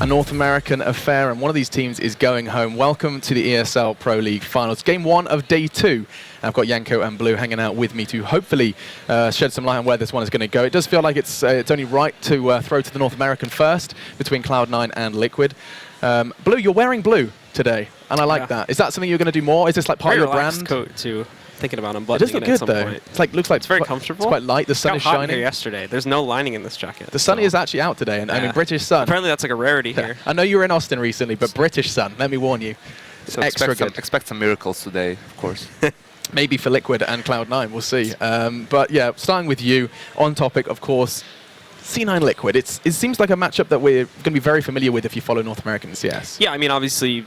A North American affair, and one of these teams is going home. Welcome to the ESL Pro League Finals. Game 1 of Day 2. I've got Yanko and Blue hanging out with me to hopefully shed some light on where this one is going to go. It does feel like it's only right to throw to the North American first between Cloud9 and Liquid. Blue, you're wearing blue today, and I like that. Is that something you're going to do more? Is this like part of your brand? Coat too. Thinking about it does look good though. Point. It's like looks like it's very comfortable. It's quite light. The sun is shining. Here yesterday. There's no lining in this jacket. The sun is actually out today, and I mean British sun. Apparently that's like a rarity here. I know you were in Austin recently, but British sun. Let me warn you. So expect some miracles today, of course. Maybe for Liquid and Cloud9, we'll see. But yeah, starting with you, on topic, of course, C9 Liquid. It seems like a matchup that we're going to be very familiar with if you follow North American CS. Yeah, I mean, obviously,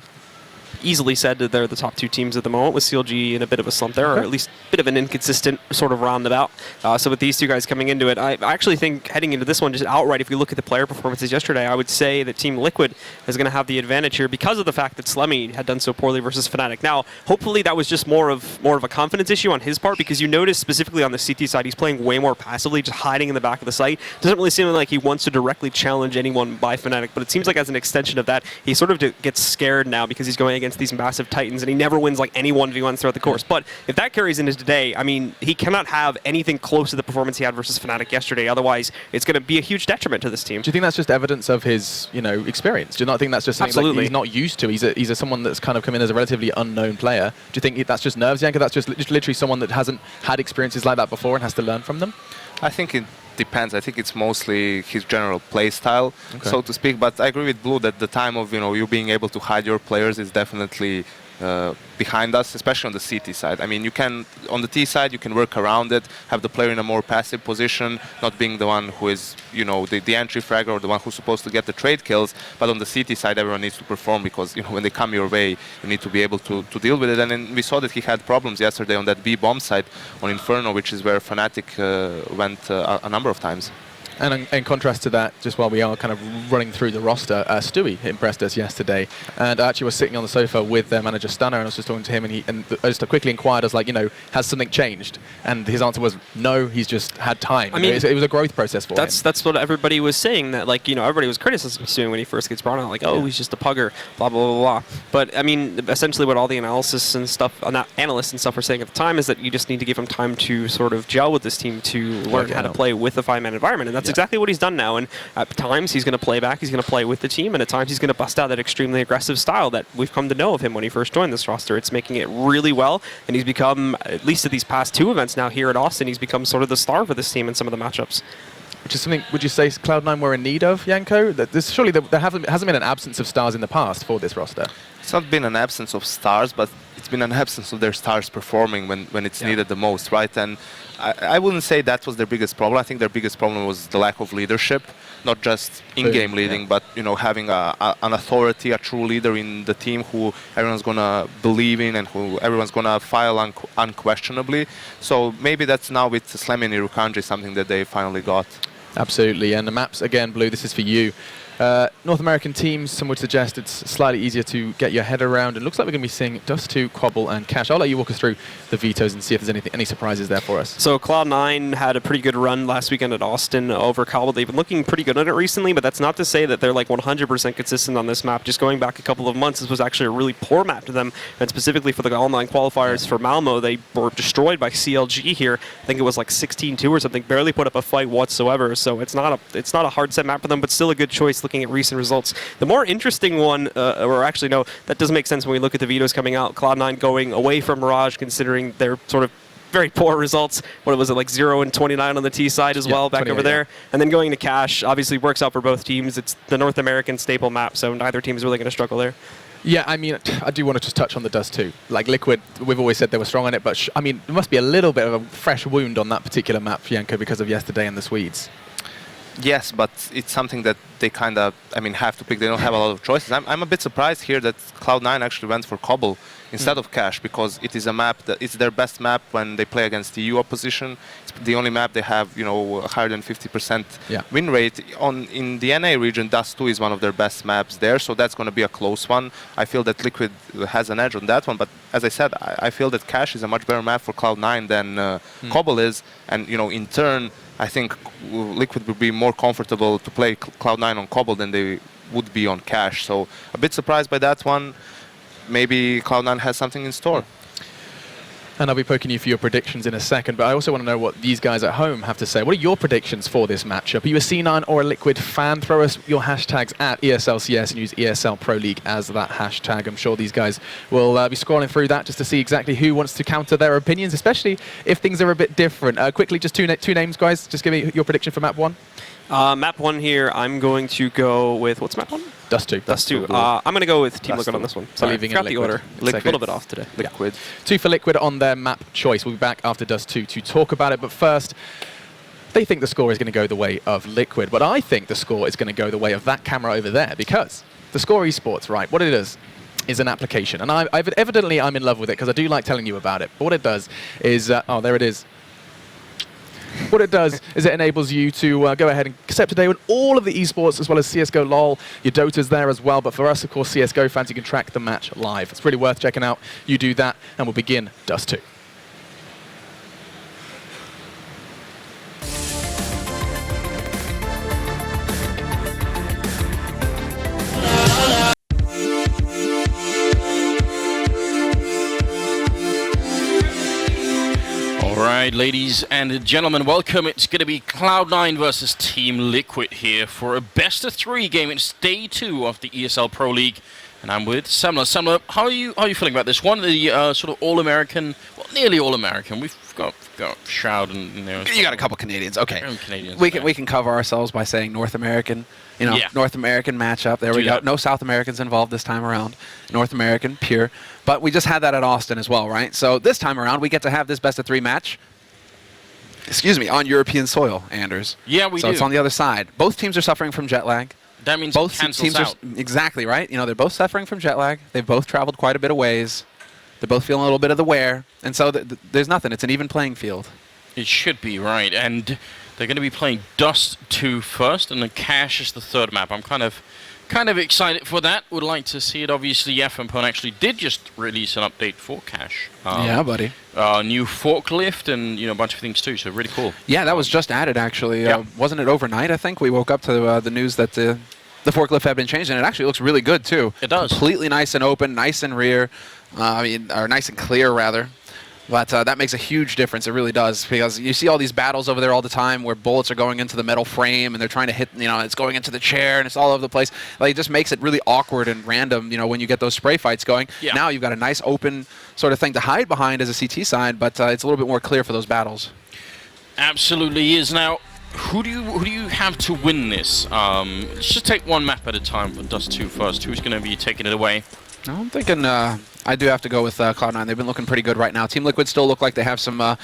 easily said that they're the top two teams at the moment, with CLG in a bit of a slump there, or at least a bit of an inconsistent sort of roundabout. So with these two guys coming into it, I actually think heading into this one, just outright, if you look at the player performances yesterday, I would say that Team Liquid is going to have the advantage here because of the fact that Slemmy had done so poorly versus Fnatic. Now, hopefully that was just more of a confidence issue on his part, because you notice specifically on the CT side, he's playing way more passively, just hiding in the back of the site. Doesn't really seem like he wants to directly challenge anyone by Fnatic, but it seems like as an extension of that, he sort of gets scared now because he's going against these massive titans, and he never wins like any 1v1s throughout the course. But if that carries into today, I mean, he cannot have anything close to the performance he had versus Fnatic yesterday. Otherwise, it's going to be a huge detriment to this team. Do you think that's just evidence of his, experience? Do you not think that's just something like he's not used to? He's someone that's kind of come in as a relatively unknown player. Do you think that's just nerves, Yanko? That's just literally someone that hasn't had experiences like that before and has to learn from them? I think it depends. I think it's mostly his general play style, so to speak. But I agree with Blue that the time of you being able to hide your players is definitely behind us, especially on the CT side. I mean, you can on the T side you can work around it, have the player in a more passive position, not being the one who is the entry fragger or the one who's supposed to get the trade kills. But on the CT side, everyone needs to perform, because when they come your way, you need to be able to deal with it. And then we saw that he had problems yesterday on that B bomb site on Inferno, which is where Fnatic went a number of times. And in contrast to that, just while we are kind of running through the roster, Stewie impressed us yesterday. And I actually was sitting on the sofa with their manager, Stunner, and I was just talking to him, and I just quickly inquired, I was like, has something changed? And his answer was, no, he's just had time. I mean, it was a growth process for him. That's what everybody was saying, that, everybody was criticizing Stewie when he first gets brought on, he's just a pugger, blah, blah, blah, blah. But, I mean, essentially what all the analysts and stuff were saying at the time is that you just need to give him time to sort of gel with this team to learn how to play with a 5-man environment. And that's exactly what he's done now, and at times he's going to play back, he's going to play with the team, and at times he's going to bust out that extremely aggressive style that we've come to know of him when he first joined this roster. It's making it really well, and he's become, at least at these past two events now here at Austin, he's become sort of the star for this team in some of the matchups. Which is something, would you say Cloud9 were in need of, Yanko? Surely there hasn't been an absence of stars in the past for this roster. It's not been an absence of stars, but it's been an absence of their stars performing when it's needed the most, right? And I wouldn't say that was their biggest problem. I think their biggest problem was the lack of leadership, not just in-game leading, but having an authority, a true leader in the team who everyone's gonna believe in and who everyone's gonna file unquestionably. So maybe that's now with Slemmy and Irukanji something that they finally got. Absolutely, and the maps again, Blue. This is for you. North American teams, some would suggest it's slightly easier to get your head around. It looks like we're going to be seeing Dust2, Quabble, and Cash. I'll let you walk us through the vetoes and see if there's any surprises there for us. So Cloud9 had a pretty good run last weekend at Austin over Cobble. They've been looking pretty good at it recently, but that's not to say that they're like 100% consistent on this map. Just going back a couple of months, this was actually a really poor map to them, and specifically for the online qualifiers for Malmo, they were destroyed by CLG here. I think it was like 16-2 or something, barely put up a fight whatsoever. So it's not a hard set map for them, but still a good choice looking at recent results. The more interesting one, or actually no, that doesn't make sense when we look at the vetoes coming out. Cloud9 going away from Mirage, considering their sort of very poor results. What was it, like 0-29 on the T side as well, back over there? And then going to Cash, obviously works out for both teams. It's the North American staple map, so neither team is really going to struggle there. Yeah, I mean, I do want to just touch on the Dust2. Like Liquid, we've always said they were strong on it, but I mean, there must be a little bit of a fresh wound on that particular map, Yanko, because of yesterday and the Swedes. Yes, but it's something that they kind of, have to pick. They don't have a lot of choices. I'm a bit surprised here that Cloud9 actually went for Cobble instead of Cash, because it is a map that it's their best map when they play against the EU opposition. It's the only map they have, higher than 50% win rate. In the NA region, Dust2 is one of their best maps there, so that's going to be a close one. I feel that Liquid has an edge on that one, but as I said, I feel that Cash is a much better map for Cloud9 than Cobble is, and in turn, I think Liquid would be more comfortable to play Cloud9 on Cobble than they would be on Cash. So a bit surprised by that one. Maybe Cloud9 has something in store. And I'll be poking you for your predictions in a second, but I also want to know what these guys at home have to say. What are your predictions for this matchup? Are you a C9 or a Liquid fan? Throw us your hashtags at ESLCS and use ESL Pro League as that hashtag. I'm sure these guys will be scrolling through that just to see exactly who wants to counter their opinions, especially if things are a bit different. Quickly, just two names, guys. Just give me your prediction for map 1. Map 1 here, I'm going to go with, what's map 1? Dust 2. Dust 2. I'm going to go with Team Liquid on this one. Sorry, forgot the order. A little bit off today. Liquid. 2 for Liquid on their map choice. We'll be back after Dust 2 to talk about it, but first, they think the score is going to go the way of Liquid, but I think the score is going to go the way of that camera over there, because the Score Esports, right, what it is an application, and evidently I'm in love with it because I do like telling you about it, but what it does is, oh, there it is. What it does is it enables you to go ahead and accept today with all of the esports, as well as CSGO LOL. Your Dota's there as well, but for us, of course, CSGO fans, you can track the match live. It's really worth checking out. You do that, and we'll begin Dust 2. Alright, ladies and gentlemen, welcome. It's going to be Cloud9 versus Team Liquid here for a best-of-3 game. It's day 2 of the ESL Pro League, and I'm with Semler. Semler, how are you feeling about this one? The sort of all-American, well, nearly all-American. We've got Shroud and you got a couple Canadians. Okay, Canadians, we can cover ourselves by saying North American. You know, yeah. North American matchup. There we go. No South Americans involved this time around. North American, pure. But we just had that at Austin as well, right? So this time around, we get to have this best-of-3 match. Excuse me, on European soil, Anders. Yeah, we do. So it's on the other side. Both teams are suffering from jet lag. That means both it cancels teams out. are exactly right. You know, they're both suffering from jet lag. They've both traveled quite a bit of ways. They're both feeling a little bit of the wear, and so there's nothing. It's an even playing field. It should be, right. And they're going to be playing Dust 2 first, and then Cash is the third map. I'm kind of excited for that. Would like to see it. Obviously, FMPwn actually did just release an update for Cash. Yeah, buddy. New forklift and a bunch of things too. So really cool. Yeah, that was just added actually. Yeah. Wasn't it overnight? I think we woke up to the news that the forklift had been changed, and it actually looks really good too. It does. Completely nice and open, nice and rear. Or nice and clear rather. But that makes a huge difference. It really does, because you see all these battles over there all the time where bullets are going into the metal frame and they're trying to hit, it's going into the chair and it's all over the place. Like, it just makes it really awkward and random, when you get those spray fights going. Yeah. Now you've got a nice open sort of thing to hide behind as a CT side, but it's a little bit more clear for those battles. Absolutely is. Now, who do you have to win this? Let's just take one map at a time for Dust 2 first. Who's going to be taking it away? I'm thinking I do have to go with Cloud9. They've been looking pretty good right now. Team Liquid still look like they have some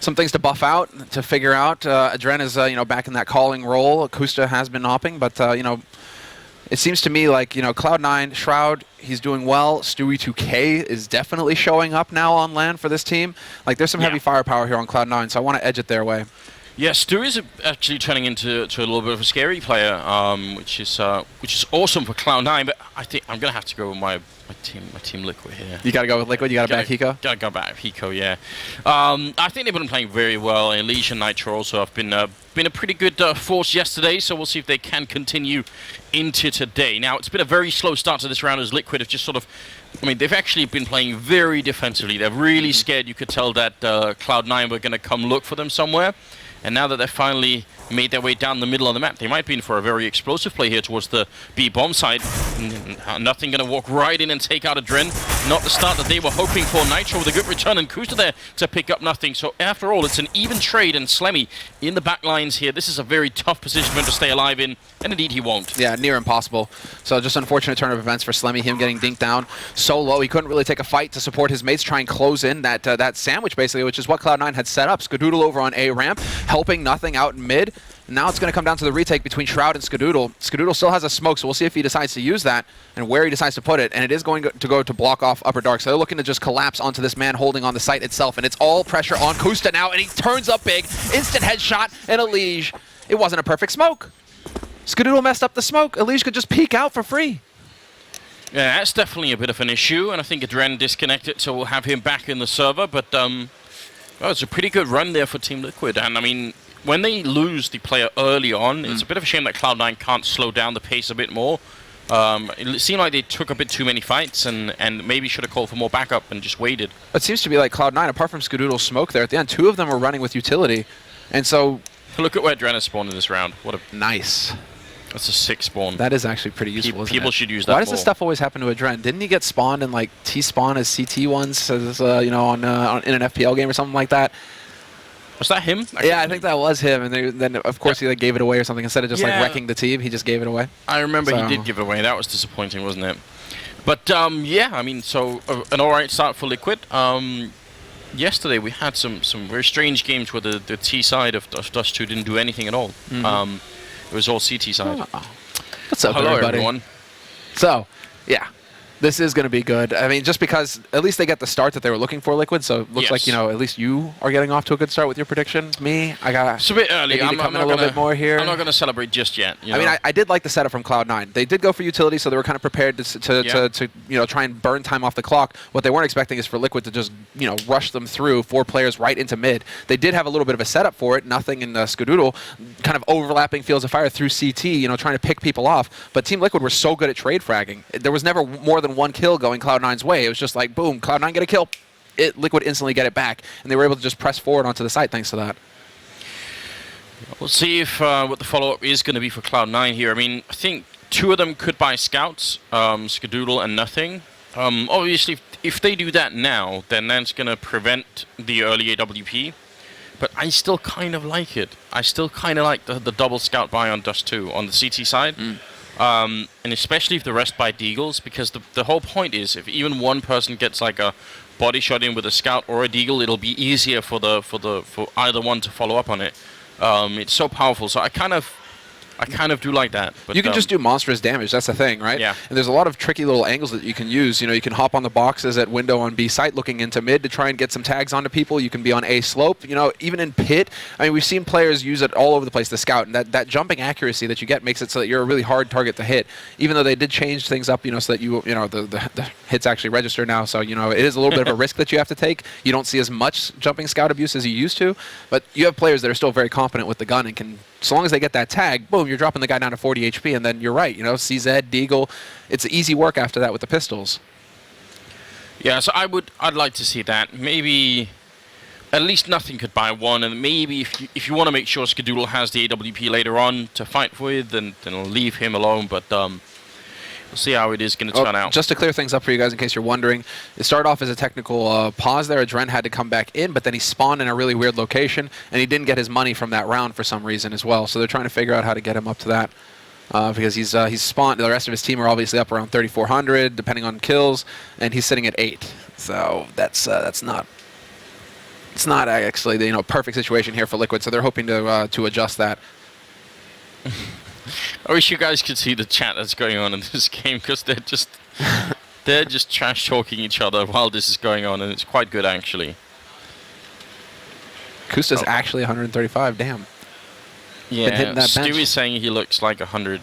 things to buff out, to figure out. Adren is back in that calling role. Akusta has been hopping, but it seems to me like Cloud9, Shroud, he's doing well. Stewie 2K is definitely showing up now on land for this team. Like, there's some heavy firepower here on Cloud9, so I want to edge it their way. Yeah, Stu is actually turning into a little bit of a scary player, which is awesome for Cloud9. But I think I'm gonna have to go with my team Liquid here. You gotta go with Liquid. You gotta back Hiko. Gotta go back Hiko. Yeah. I think they've been playing very well. Elimination, Nitro also have been a pretty good force yesterday. So we'll see if they can continue into today. Now, it's been a very slow start to this round as Liquid have just sort of. They've actually been playing very defensively. They're really scared. You could tell that Cloud9 were gonna come look for them somewhere. And now that they've finally made their way down the middle of the map, they might be in for a very explosive play here towards the B-bomb side. Nothing going to walk right in and take out Adren. Not the start that they were hoping for. Nitro with a good return, and Kusta there to pick up nothing. So after all, it's an even trade, and Slemmy in the back lines here. This is a very tough position for him to stay alive in, and indeed he won't. Yeah, near impossible. So just unfortunate turn of events for Slemmy, him getting dinked down so low. He couldn't really take a fight to support his mates, try and close in that sandwich, basically, which is what Cloud9 had set up. Skadoodle over on A ramp, helping nothing out in mid. Now it's going to come down to the retake between Shroud and Skadoodle. Skadoodle still has a smoke, so we'll see if he decides to use that and where he decides to put it. And it is going to go to block off Upper Dark. So they're looking to just collapse onto this man holding on the site itself. And it's all pressure on Kusta now, and he turns up big. Instant headshot and Elige. It wasn't a perfect smoke. Skadoodle messed up the smoke. Elige could just peek out for free. Yeah, that's definitely a bit of an issue, and I think Adren disconnected, so we'll have him back in the server. But well, it's a pretty good run there for Team Liquid. And when they lose the player early on, it's a bit of a shame that Cloud9 can't slow down the pace a bit more. It seemed like they took a bit too many fights and maybe should have called for more backup and just waited. It seems to be like Cloud9, apart from Skadoodle's smoke there at the end, 2 of them were running with utility. And so... Look at where Dren has spawned in this round. What a... Nice. That's a sick spawn. That is actually pretty useful, isn't People it? should use that Why does more. this stuff always happen to Adren? Didn't he get spawned and like T-spawn as CT once, as, you know, in an FPL game or something like that? Was that him? Yeah, I think that was him. And then, of course, he like, gave it away or something. Instead of just like wrecking the team, he just gave it away. I remember So- he did give it away. That was disappointing, wasn't it? But yeah, I mean, so an alright start for Liquid. Yesterday we had some very strange games where the T side of Dust 2 didn't do anything at all. It was all CT side. Oh. What's up, Hello, everybody? everyone. So, yeah. This is going to be good. I mean, just because at least they get the start that they were looking for, Liquid. So it looks like, Yes. you know, at least you are getting off to a good start with your prediction. Me, I got It's a bit early. They need to come in a little bit more here. I'm not going to celebrate just yet. You I mean, know? I did like the setup from Cloud9. They did go for utility, so they were kind of prepared to you know, try and burn time off the clock. What they weren't expecting is for Liquid to just, you know, rush them through 4 players right into mid. They did have a little bit of a setup for it. Nothing in Skadoodle, kind of overlapping fields of fire through CT, you know, trying to pick people off. But Team Liquid were so good at trade fragging. There was never more than 1 kill going Cloud9's way. It was just like, boom, Cloud9 get a kill. Liquid instantly get it back. And they were able to just press forward onto the site thanks to that. We'll see if what the follow-up is going to be for Cloud9 here. I mean, I think 2 of them could buy scouts, Skadoodle and Nothing. Obviously, if they do that now, then that's going to prevent the early AWP. But I still kind of like it. I still kind of like the double scout buy on Dust 2 on the CT side. And especially if the rest buy Deagles, because the whole point is if even one person gets like a body shot in with a scout or a Deagle, it'll be easier for either one to follow up on it. It's so powerful, so I kind of do like that. But you can just do monstrous damage. That's the thing, right? Yeah. And there's a lot of tricky little angles that you can use. You know, you can hop on the boxes at window on B site looking into mid to try and get some tags onto people. You can be on A slope. You know, even in pit. I mean, we've seen players use it all over the place, the scout. And that jumping accuracy that you get makes it so that you're a really hard target to hit. Even though they did change things up, you know, so that you know, the hits actually register now. So, you know, it is a little bit of a risk that you have to take. You don't see as much jumping scout abuse as you used to. But you have players that are still very confident with the gun and can, so long as they get that tag, boom, you're dropping the guy down to 40 HP, and then you're right, you know, CZ, Deagle, it's easy work after that with the pistols. Yeah, so I'd like to see that. Maybe at least Nothing could buy 1, and maybe if you want to make sure Skadoodle has the AWP later on to fight with, then leave him alone. But we'll see how it is going to turn out. Just to clear things up for you guys, in case you're wondering, it started off as a technical pause there. Adren had to come back in, but then he spawned in a really weird location, and he didn't get his money from that round for some reason as well. So they're trying to figure out how to get him up to that. Because he's spawned. The rest of his team are obviously up around 3,400, depending on kills, and he's sitting at 8. So that's not. It's not actually the perfect situation here for Liquid. So they're hoping to adjust that. I wish you guys could see the chat that's going on in this game, because they're just trash talking each other while this is going on, and it's quite good actually. Kusta's actually 135. Damn. Yeah, hitting that bench. Stewie's saying he looks like 100.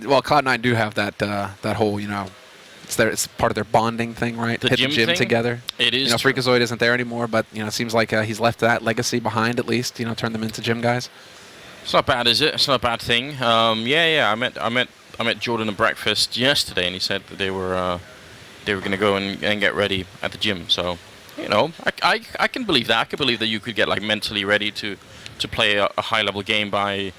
Well, Cloud9 do have that whole, it's part of their bonding thing, right? The Hit gym the gym thing? together. It is. You know, true. Freakazoid isn't there anymore, but it seems like he's left that legacy behind at least. Turn them into gym guys. It's not bad, is it? It's not a bad thing. Yeah. I met Jordan at breakfast yesterday, and he said that they were going to go and get ready at the gym. So, I can believe that. I can believe that you could get like mentally ready to play a high level game by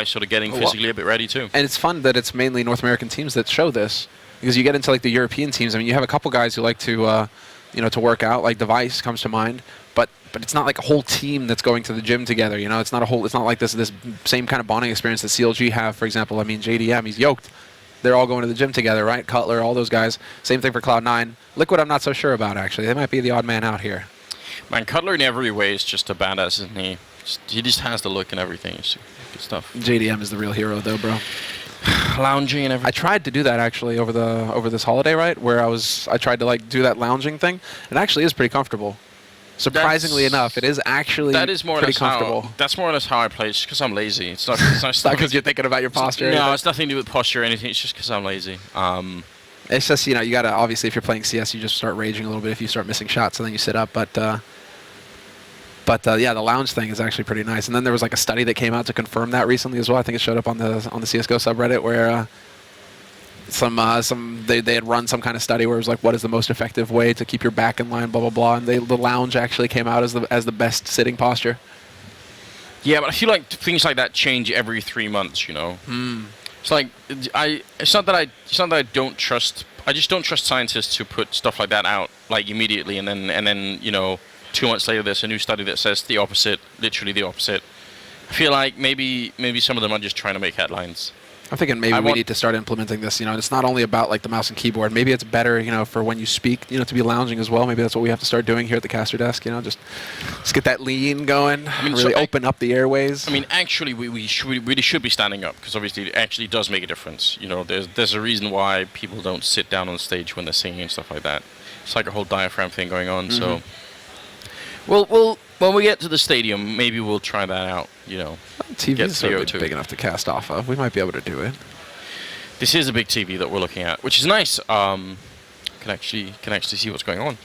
sort of getting physically a bit ready too. And it's fun that it's mainly North American teams that show this, because you get into like the European teams. I mean, you have a couple guys who like to to work out. Like Device comes to mind, but it's not like a whole team that's going to the gym together. It's not like this same kind of bonding experience that CLG have, for example. I mean, JDM, he's yoked. They're all going to the gym together, right? Cutler, all those guys. Same thing for Cloud9. Liquid, I'm not so sure about, actually. They might be the odd man out here. Man, Cutler in every way is just a badass, isn't he? He just has the look and everything. It's good stuff. JDM is the real hero, though, bro. Lounging and everything. I tried to do that, actually, over this holiday, right? Where I tried to, like, do that lounging thing. It actually is pretty comfortable. Surprisingly enough, it is actually pretty comfortable. That's more or less how I play. It's just because I'm lazy. It's not because you're thinking about your posture. No, it's nothing to do with posture or anything. It's just because I'm lazy. It's just, you got to, obviously, if you're playing CS, you just start raging a little bit if you start missing shots, and then you sit up. But But yeah, the lounge thing is actually pretty nice. And then there was like a study that came out to confirm that recently as well. I think it showed up on the CS:GO subreddit where they had run some kind of study where it was like, what is the most effective way to keep your back in line, blah blah blah. And the lounge actually came out as the best sitting posture. Yeah, but I feel like things like that change every 3 months. You know, it's like it's not that I don't trust. I just don't trust scientists to put stuff like that out like immediately, and then 2 months later there's a new study that says the opposite, literally the opposite. I feel like maybe some of them are just trying to make headlines. I'm thinking maybe we need to start implementing this. And it's not only about like the mouse and keyboard. Maybe it's better, for when you speak, to be lounging as well. Maybe that's what we have to start doing here at the caster desk. Just get that lean going. Really open up the airways. I mean, actually, we really should be standing up because obviously it actually does make a difference. There's a reason why people don't sit down on stage when they're singing and stuff like that. It's like a whole diaphragm thing going on. So, we'll when we get to the stadium, maybe we'll try that out. TV's really big enough to cast off of. We might be able to do it. This is a big TV that we're looking at, which is nice. Can actually see what's going on.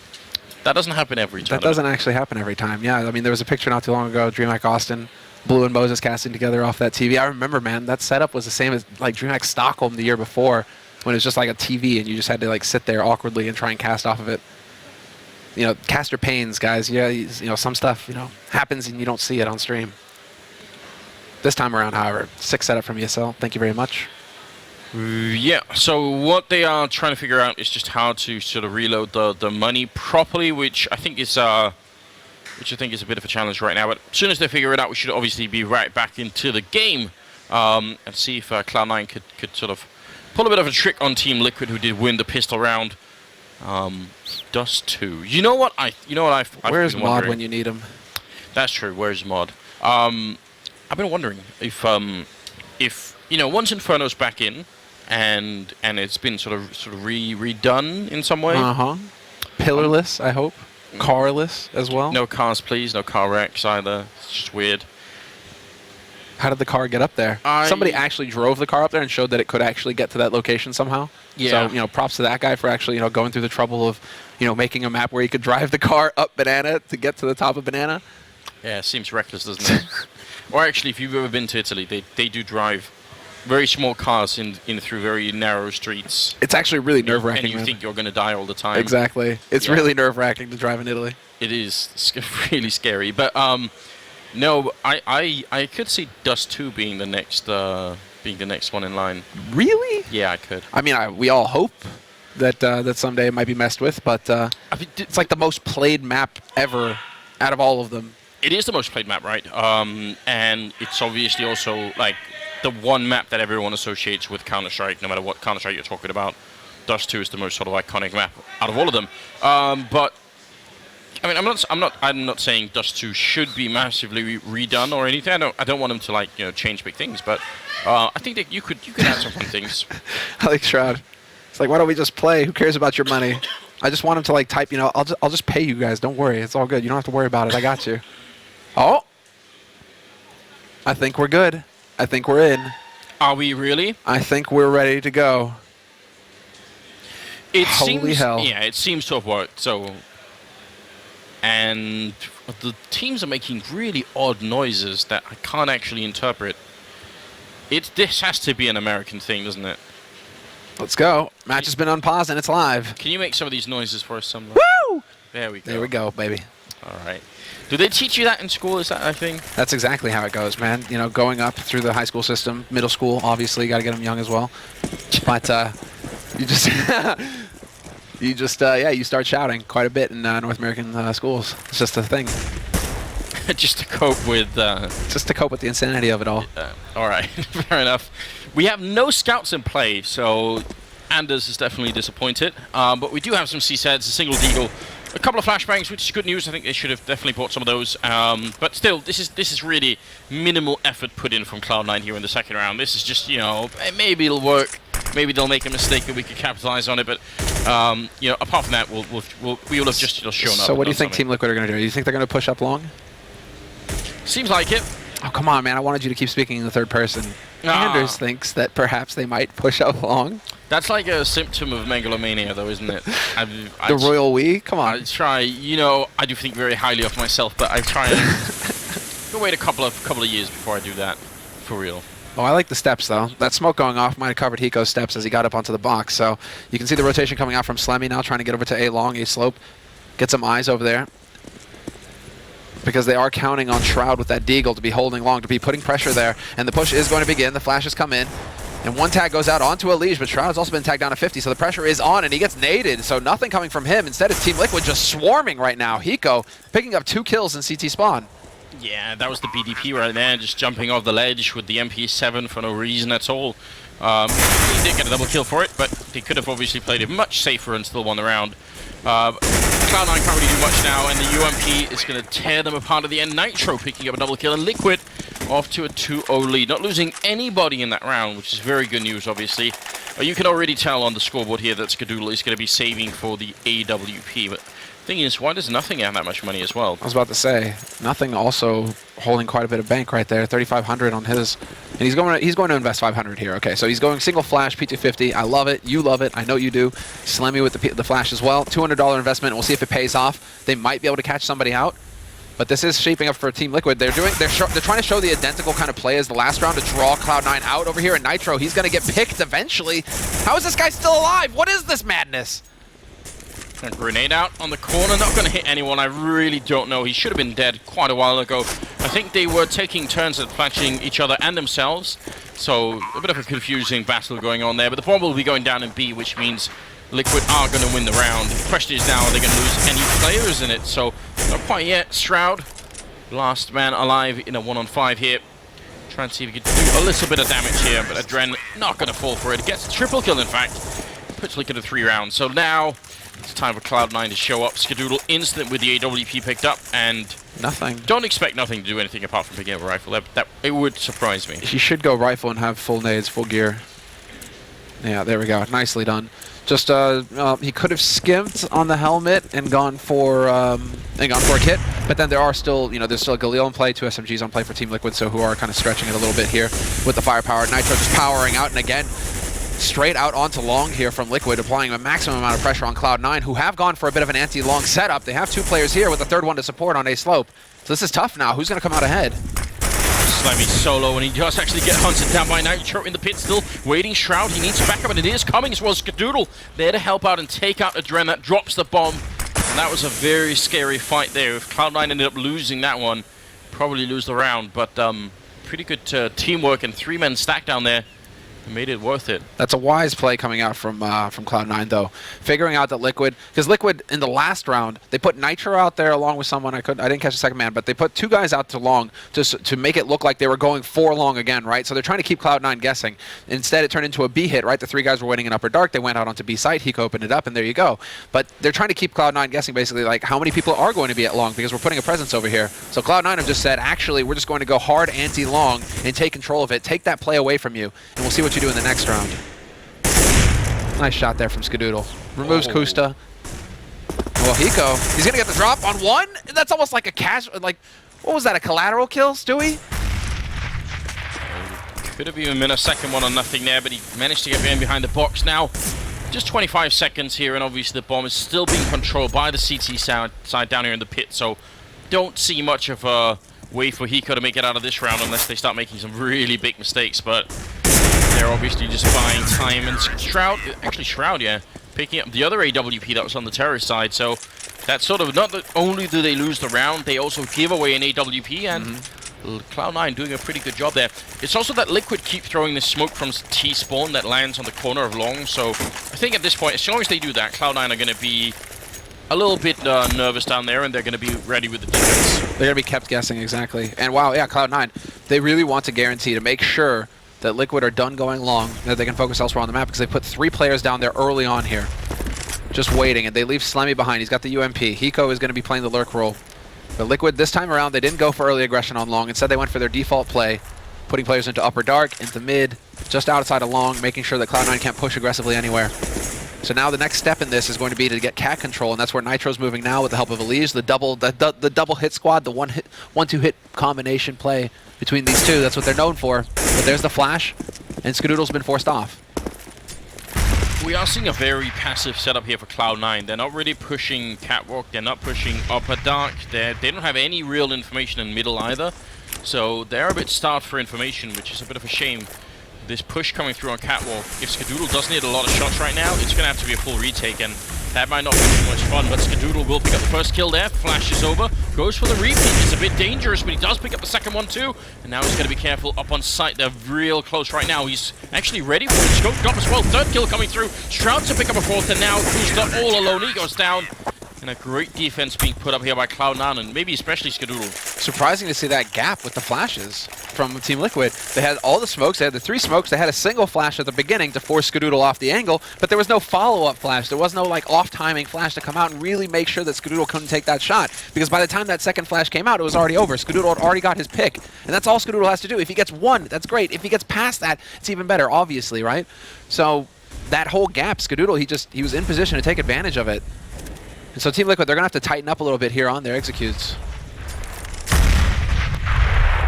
That doesn't happen every time. That doesn't actually happen every time. Yeah, I mean, there was a picture not too long ago, DreamHack Austin, Blue and Moses casting together off that TV. I remember, man, that setup was the same as like DreamHack Stockholm the year before, when it was just like a TV and you just had to like sit there awkwardly and try and cast off of it. Caster pains, guys. Yeah, some stuff, happens and you don't see it on stream. This time around, however, 6 setup from ESL. Thank you very much. Yeah, so what they are trying to figure out is just how to sort of reload the money properly, which I think is a bit of a challenge right now. But as soon as they figure it out, we should obviously be right back into the game and see if Cloud9 could sort of pull a bit of a trick on Team Liquid, who did win the pistol round. Dust 2. You know what I've Where's been Mod wondering? when you need him? That's true. Where's Mod? I've been wondering if once Inferno's back in, and it's been sort of redone in some way. Pillarless, I hope. Carless as well. No cars, please. No car wrecks either. It's just weird. How did the car get up there? Somebody actually drove the car up there and showed that it could actually get to that location somehow. Yeah. So, props to that guy for actually, going through the trouble of, making a map where you could drive the car up Banana to get to the top of Banana. Yeah, it seems reckless, doesn't it? Or actually, if you've ever been to Italy, they do drive very small cars in through very narrow streets. It's actually really nerve-wracking. And you think you're going to die all the time. Exactly. It's really nerve-wracking to drive in Italy. It is really scary. But no, I could see Dust 2 being the next one in line. Really? Yeah, I could. I mean, we all hope that someday it might be messed with, but it's like the most played map ever out of all of them. It is the most played map, right? And it's obviously also like the one map that everyone associates with Counter-Strike, no matter what Counter-Strike you're talking about. Dust 2 is the most sort of iconic map out of all of them. But I mean, I'm not saying Dust 2 should be massively redone or anything. I don't want them to change big things, but I think that you could add some fun things. Alex Shroud. It's like, why don't we just play? Who cares about your money? I just want him to type, I'll just pay you guys. Don't worry. It's all good. You don't have to worry about it. I got you. Oh. I think we're good. I think we're in. Are we really? I think we're ready to go. Holy hell. Yeah, it seems to have worked. So, and the teams are making really odd noises that I can't actually interpret. This has to be an American thing, doesn't it? Let's go. Match has been unpaused and it's live. Can you make some of these noises for us somewhere? Woo! There we go. There we go, baby. All right. Do they teach you that in school? Is that a thing? That's exactly how it goes, man. Going up through the high school system, middle school, obviously, you got to get them young as well. But you you start shouting quite a bit in North American schools. It's just a thing. Just to cope with... Just to cope with the insanity of it all. All right, fair enough. We have no scouts in play, so Anders is definitely disappointed. But we do have some C-sets, a single deagle, a couple of flashbangs, which is good news. I think they should have definitely bought some of those. But still, this is really minimal effort put in from Cloud9 here in the second round. This is just, maybe it'll work. Maybe they'll make a mistake that we could capitalize on it. But, apart from that, we will have just shown up. So what do you think Team Liquid are going to do? Do you think they're going to push up long? Seems like it. Oh, come on, man. I wanted you to keep speaking in the third person. Anders thinks that perhaps they might push up long. That's like a symptom of megalomania, though, isn't it? The royal we? Come on. I try, I do think very highly of myself, but I try and wait a couple of years before I do that, for real. Oh, I like the steps, though. That smoke going off might have covered Hiko's steps as he got up onto the box. So you can see the rotation coming out from Slemmy now, trying to get over to A long, A slope. Get some eyes over there. Because they are counting on Shroud with that Deagle to be holding long, to be putting pressure there. And the push is going to begin. The flashes come in. And one tag goes out onto Elige, but Shroud's also been tagged down to 50, so the pressure is on, and he gets naded. So nothing coming from him. Instead, it's Team Liquid just swarming right now. Hiko picking up 2 kills in CT spawn. Yeah, that was the BDP right there, just jumping off the ledge with the MP7 for no reason at all. He did get a double kill for it, but he could have obviously played it much safer and still won the round. Cloud9 can't really do much now, and the UMP is going to tear them apart at the end. Nitro picking up a double kill, and Liquid off to a 2-0 lead. Not losing anybody in that round, which is very good news, obviously. You can already tell on the scoreboard here that Skadoodle is going to be saving for the AWP, but the thing is, why does Nothing have that much money as well? I was about to say, Nothing also holding quite a bit of bank right there, 3,500 on his, and he's going to invest 500 here. Okay, so he's going single flash P250. I love it. You love it. I know you do. Slemmy with the flash as well. $200 investment. We'll see if it pays off. They might be able to catch somebody out. But this is shaping up for Team Liquid. They're trying to show the identical kind of play as the last round to draw Cloud9 out over here. And Nitro, he's going to get picked eventually. How is this guy still alive? What is this madness? A grenade out on the corner, not going to hit anyone. I really don't know. He should have been dead quite a while ago. I think they were taking turns at flashing each other and themselves. So a bit of a confusing battle going on there. But the bomb will be going down in B, which means Liquid are going to win the round. The question is now, are they going to lose any players in it? So not quite yet. Shroud, last man alive in a 1-on-5 here. Try and see if he can do a little bit of damage here, but Adren not going to fall for it. Gets a triple kill, in fact. Puts Liquid to 3 rounds. So now it's time for Cloud9 to show up. Skadoodle instant with the AWP picked up, and Nothing. Don't expect Nothing to do anything apart from picking up a rifle. It would surprise me. He should go rifle and have full nades, full gear. Yeah, there we go. Nicely done. Just he could have skimped on the helmet and gone for a kit, but then there are still, there's still a Galil in play, 2 SMGs on play for Team Liquid, so who are kind of stretching it a little bit here with the firepower. Nitro just powering out, and again, straight out onto long here from Liquid, applying a maximum amount of pressure on Cloud9, who have gone for a bit of an anti-long setup. They have 2 players here with a 3rd one to support on A slope. So this is tough now. Who's going to come out ahead? Slemmy solo, and he does actually get hunted down by Nitro in the pit, still waiting. Shroud, he needs backup, and it is coming as well. Skadoodle there to help out and take out Adren. That drops the bomb, and that was a very scary fight there. If Cloud9 ended up losing that one, probably lose the round, but pretty good teamwork and 3 men stacked down there. Made it worth it. That's a wise play coming out from Cloud9, though. Figuring out that Liquid, because Liquid in the last round, they put Nitro out there along with someone. I didn't catch the second man, but they put 2 guys out to long to make it look like they were going for long again, right? So they're trying to keep Cloud9 guessing. Instead, it turned into a B hit, right? The 3 guys were waiting in upper dark. They went out onto B site. Hiko opened it up, and there you go. But they're trying to keep Cloud9 guessing, basically, like how many people are going to be at long, because we're putting a presence over here. So Cloud9 have just said, actually, we're just going to go hard anti-long and take control of it, take that play away from you, and we'll see what you do in the next round. Nice shot there from Skadoodle. Removes Kusta. Well, Hiko, he's going to get the drop on 1? That's almost like a cash, like, what was that, a collateral kill, Stewie? Could have even been a second one on Nothing there, but he managed to get behind the box. Now, just 25 seconds here, and obviously the bomb is still being controlled by the CT side down here in the pit, so don't see much of a way for Hiko to make it out of this round unless they start making some really big mistakes, but they're obviously just buying time. And Shroud, yeah, picking up the other AWP that was on the terrorist side. So that's sort of not that only do they lose the round, they also give away an AWP, and Cloud9 doing a pretty good job there. It's also that Liquid keep throwing this smoke from T-spawn that lands on the corner of long. So I think at this point, as long as they do that, Cloud9 are going to be a little bit nervous down there, and they're going to be ready with the defense. They're going to be kept guessing, exactly. And wow, yeah, Cloud9, they really want to guarantee to make sure that Liquid are done going long, that they can focus elsewhere on the map, because they put 3 players down there early on here, just waiting, and they leave Slemmy behind. He's got the UMP. Hiko is going to be playing the lurk role. But Liquid, this time around, they didn't go for early aggression on long. Instead, they went for their default play, putting players into upper dark, into mid, just outside of long, making sure that Cloud9 can't push aggressively anywhere. So now the next step in this is going to be to get cat control, and that's where Nitro's moving now with the help of Elise. The double hit squad, the one-two hit combination play between these two. That's what they're known for. But there's the flash, and Skadoodle's been forced off. We are seeing a very passive setup here for Cloud9. They're not really pushing Catwalk, they're not pushing Upper Dark, they don't have any real information in middle either. So they're a bit starved for information, which is a bit of a shame. This push coming through on Catwalk, if Skadoodle doesn't hit a lot of shots right now, it's going to have to be a full retake, and that might not be too much fun, but Skadoodle will pick up the first kill there, flashes over, goes for the repeat. It's a bit dangerous, but he does pick up the second one too, and now he's got to be careful up on site. They're real close right now. He's actually ready for it. Scoped up as well, third kill coming through. Shroud to pick up a fourth, and now Kusta all alone. He goes down. And a great defense being put up here by Cloud9, and maybe especially Skadoodle. Surprising to see that gap with the flashes from Team Liquid. They had all the smokes, they had the 3 smokes, they had a single flash at the beginning to force Skadoodle off the angle, but there was no follow-up flash. There was no like off-timing flash to come out and really make sure that Skadoodle couldn't take that shot. Because by the time that second flash came out, it was already over. Skadoodle had already got his pick. And that's all Skadoodle has to do. If he gets 1, that's great. If he gets past that, it's even better, obviously, right? So that whole gap, Skadoodle, he was in position to take advantage of it. And so Team Liquid, they're going to have to tighten up a little bit here on their executes.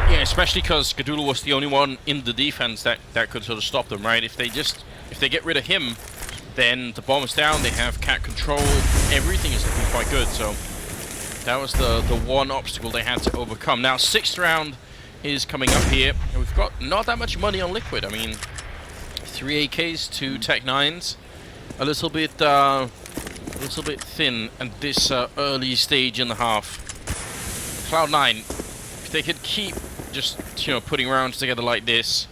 Yeah, especially because Skadoodle was the only one in the defense that could sort of stop them, right? If they get rid of him, then the bomb is down, they have cat control, everything is looking quite good. So that was the one obstacle they had to overcome. Now, 6th round is coming up here, and we've got not that much money on Liquid. I mean, 3 AKs, 2 Tech 9s, a little bit thin at this early stage in the half. Cloud9, if they could keep just putting rounds together like this,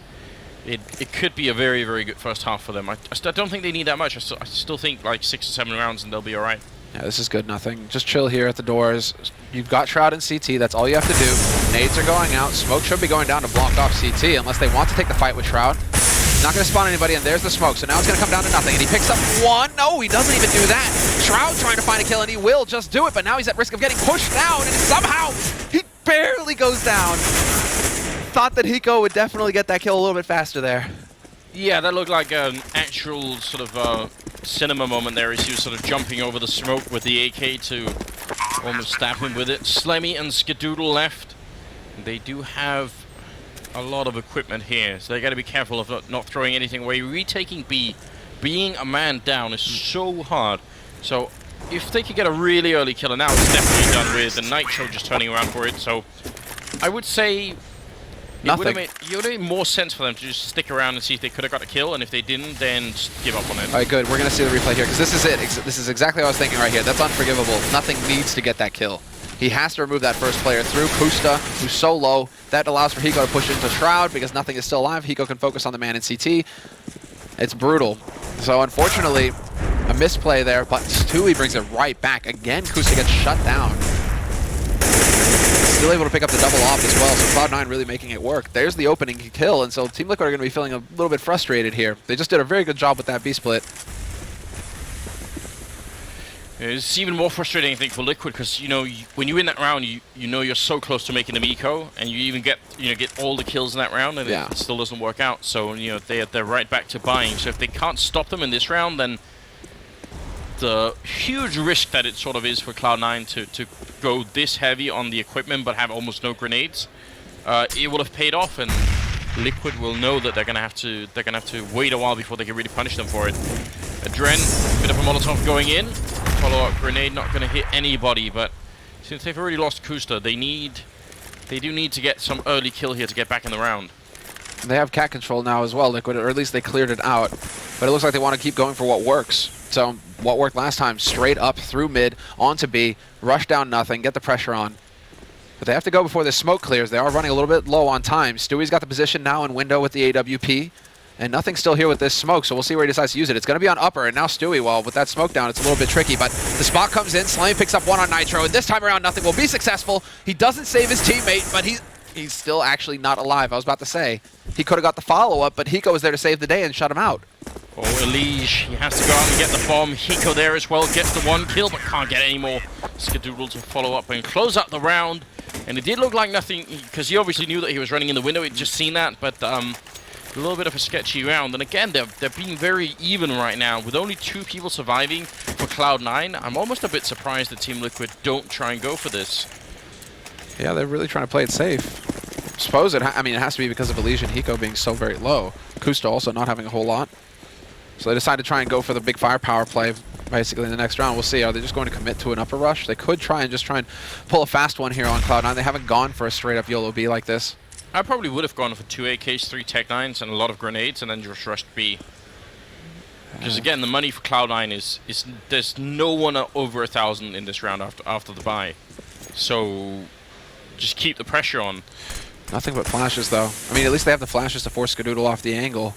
it could be a very, very good first half for them. I don't think they need that much. I still think like 6 or 7 rounds and they'll be all right. Yeah, this is good. Nothing. Just chill here at the doors. You've got Shroud and CT. That's all you have to do. Nades are going out. Smoke should be going down to block off CT unless they want to take the fight with Shroud. Not going to spawn anybody, and there's the smoke. So now it's going to come down to nothing, and he picks up 1. No, he doesn't even do that. Shroud trying to find a kill, and he will just do it, but now he's at risk of getting pushed down, and somehow he barely goes down. Thought that Hiko would definitely get that kill a little bit faster there. Yeah, that looked like an actual sort of cinema moment there as he was sort of jumping over the smoke with the AK to almost stab him with it. Slemmy and Skadoodle left. They do have a lot of equipment here, so they got to be careful of not throwing anything away. Retaking B, being a man down is so hard. So if they could get a really early kill, and now it's definitely done with the Nitro just turning around for it. So I would say it would have made more sense for them to just stick around and see if they could have got a kill, and if they didn't, then just give up on it. All right, good. We're going to see the replay here, because this is it. This is exactly what I was thinking right here. That's unforgivable. Nothing needs to get that kill. He has to remove that first player through Kusta, who's so low. That allows for Hiko to push into Shroud because nothing is still alive. Hiko can focus on the man in CT. It's brutal. So unfortunately, a misplay there, but Stewie brings it right back. Again, Kusta gets shut down. Still able to pick up the double off as well, so Cloud9 really making it work. There's the opening kill, and so Team Liquid are going to be feeling a little bit frustrated here. They just did a very good job with that B-split. It's even more frustrating, I think, for Liquid, because when you win that round, you're so close to making them eco, and you even get all the kills in that round, and it still doesn't work out. So they're right back to buying. So if they can't stop them in this round, then the huge risk that it sort of is for Cloud9 to go this heavy on the equipment but have almost no grenades, it will have paid off, and Liquid will know that they're gonna have to wait a while before they can really punish them for it. Adren, bit of a Molotov going in. Follow-up grenade, not going to hit anybody, but since they've already lost Kusta, they do need to get some early kill here to get back in the round. They have cat control now as well, Liquid, or at least they cleared it out. But it looks like they want to keep going for what works. So what worked last time, straight up through mid, onto B, rush down nothing, get the pressure on. But they have to go before the smoke clears. They are running a little bit low on time. Stewie's got the position now in window with the AWP. And nothing's still here with this smoke, so we'll see where he decides to use it. It's going to be on upper, and now Stewie, well, with that smoke down, it's a little bit tricky, but the spot comes in, Slimy picks up 1 on Nitro, and this time around, nothing will be successful. He doesn't save his teammate, but he's still actually not alive. I was about to say, he could have got the follow-up, but Hiko was there to save the day and shut him out. Oh, Elige, he has to go out and get the bomb. Hiko there as well, gets the 1 kill, but can't get any more. Skadoodle to follow up and close out the round, and it did look like nothing, because he obviously knew that he was running in the window, he'd just seen that, but A little bit of a sketchy round, and again, they're being very even right now. With only 2 people surviving for Cloud9, I'm almost a bit surprised that Team Liquid don't try and go for this. Yeah, they're really trying to play it safe. Suppose it has to be because of Elysian Hiko being so very low. Kusta also not having a whole lot. So they decide to try and go for the big firepower play basically in the next round. We'll see. Are they just going to commit to an upper rush? They could try and pull a fast one here on Cloud9. They haven't gone for a straight up YOLO B like this. I probably would have gone for 2 AKs, 3 Tech-9s, and a lot of grenades, and then just rushed B. Because again, the money for Cloud9 is there's no one over 1,000 in this round after the buy. So just keep the pressure on. Nothing but flashes, though. I mean, at least they have the flashes to force Skadoodle off the angle.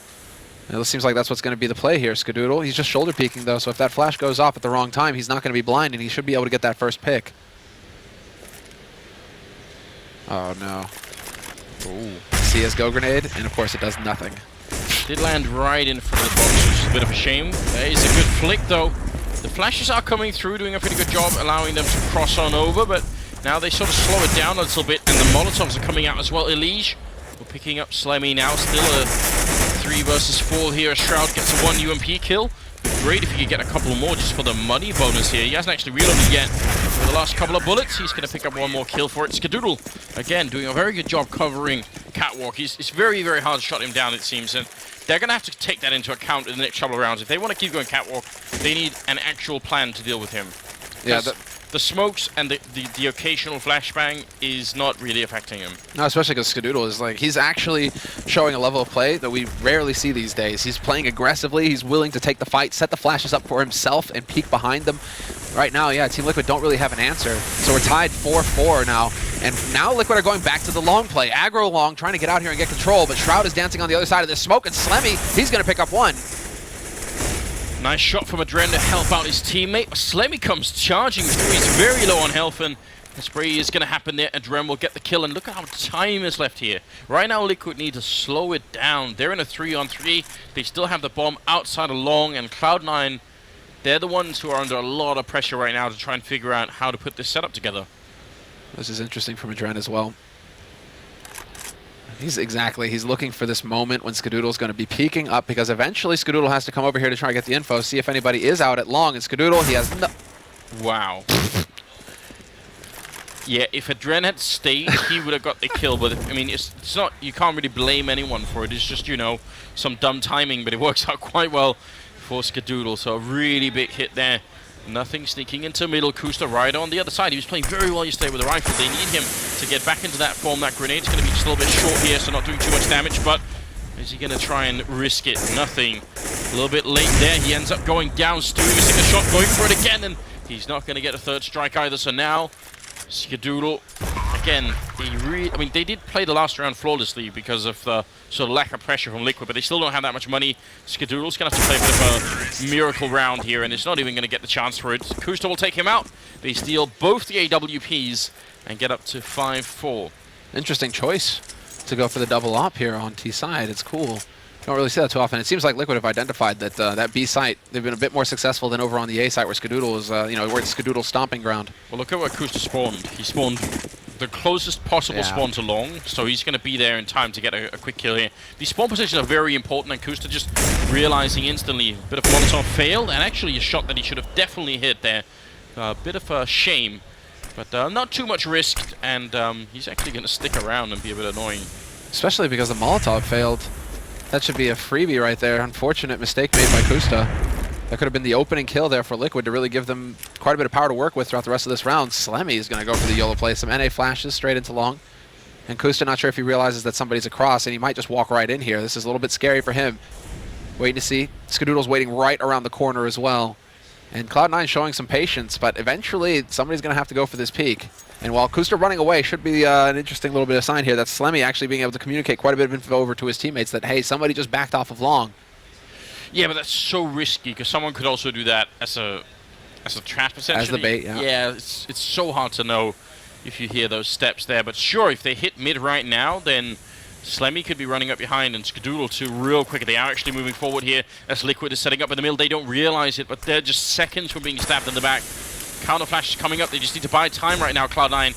And it seems like that's what's going to be the play here. Skadoodle, he's just shoulder peeking, though, so if that flash goes off at the wrong time, he's not going to be blind, and he should be able to get that first pick. Oh, no. Ooh. CSGO grenade, and of course it does nothing. Did land right in front of the box, which is a bit of a shame. There is a good flick, though. The flashes are coming through, doing a pretty good job, allowing them to cross on over, but now they sort of slow it down a little bit, and the Molotovs are coming out as well. Elige, we're picking up Slemmy now, still a 3 versus 4 here. Shroud gets a 1 UMP kill. Great if he could get a couple more just for the money bonus here. He hasn't actually reloaded yet. For the last couple of bullets, he's going to pick up 1 more kill for it. Skadoodle, again, doing a very good job covering Catwalk. It's very, very hard to shut him down, it seems, and they're going to have to take that into account in the next couple of rounds. If they want to keep going Catwalk, they need an actual plan to deal with him. Yeah, the smokes and the occasional flashbang is not really affecting him. No, especially because Skadoodle is like, he's actually showing a level of play that we rarely see these days. He's playing aggressively, he's willing to take the fight, set the flashes up for himself, and peek behind them. Right now, yeah, Team Liquid don't really have an answer. So we're tied 4-4 now. And now Liquid are going back to the long play. Aggro long, trying to get out here and get control, but Shroud is dancing on the other side of this smoke, and Slemmy, he's going to pick up 1. Nice shot from Adren to help out his teammate. Slemmy comes charging through. He's very low on health, and the spray is going to happen there. Adren will get the kill, and look at how much time is left here. Right now, Liquid need to slow it down. They're in a 3-on-3. They still have the bomb outside of long, and Cloud9, they're the ones who are under a lot of pressure right now to try and figure out how to put this setup together. This is interesting from Adren as well. He's looking for this moment when Skadoodle's going to be peeking up, because eventually Skadoodle has to come over here to try and get the info, see if anybody is out at long, and Skadoodle, he has no... Wow. Yeah, if Adren had stayed, he would have got the kill, but I mean, it's not, you can't really blame anyone for it. It's just, you know, some dumb timing, but it works out quite well for Skadoodle, so a really big hit there. Nothing sneaking into middle. Kusta right on the other side. He was playing very well yesterday with the rifle. They need him to get back into that form. That grenade's going to be just a little bit short here, so not doing too much damage, but is he going to try and risk it? Nothing. A little bit late there. He ends up going down. Stu missing a shot, going for it again, and he's not going to get a 3rd strike either, so now Skadoodle, again, they did play the last round flawlessly because of the sort of lack of pressure from Liquid, but they still don't have that much money. Skadoodle's going to have to play a bit of a miracle round here, and it's not even going to get the chance for it. Kusta will take him out. They steal both the AWPs and get up to 5-4. Interesting choice to go for the double op here on T side. It's cool. Don't really see that too often. It seems like Liquid have identified that that B site, they've been a bit more successful than over on the A site where Skadoodle is, where it's Skadoodle's stomping ground. Well, look at where Kusta spawned. He spawned the closest possible spawn to long, so he's going to be there in time to get a quick kill here. These spawn positions are very important, and Kusta just realizing instantly, a bit of Molotov failed, and actually a shot that he should have definitely hit there. A bit of a shame, but not too much risked, and he's actually going to stick around and be a bit annoying. Especially because the Molotov failed. That should be a freebie right there. Unfortunate mistake made by Kusta. That could have been the opening kill there for Liquid to really give them quite a bit of power to work with throughout the rest of this round. Slemmy is going to go for the YOLO play. Some NA flashes straight into long. And Kusta not sure if he realizes that somebody's across, and he might just walk right in here. This is a little bit scary for him. Waiting to see. Skadoodle's waiting right around the corner as well. And Cloud9 showing some patience, but eventually somebody's going to have to go for this peak. And while Kusta running away should be an interesting little bit of sign here, that Slemmy actually being able to communicate quite a bit of info over to his teammates that, hey, somebody just backed off of long. Yeah, but that's so risky, because someone could also do that as a trap, essentially. As the bait, yeah. Yeah, it's so hard to know if you hear those steps there. But sure, if they hit mid right now, then Slemmy could be running up behind, and Skadoodle too real quick. They are actually moving forward here as Liquid is setting up in the middle. They don't realize it, but they're just seconds from being stabbed in the back. Counter flash is coming up. They just need to buy time right now, Cloud9.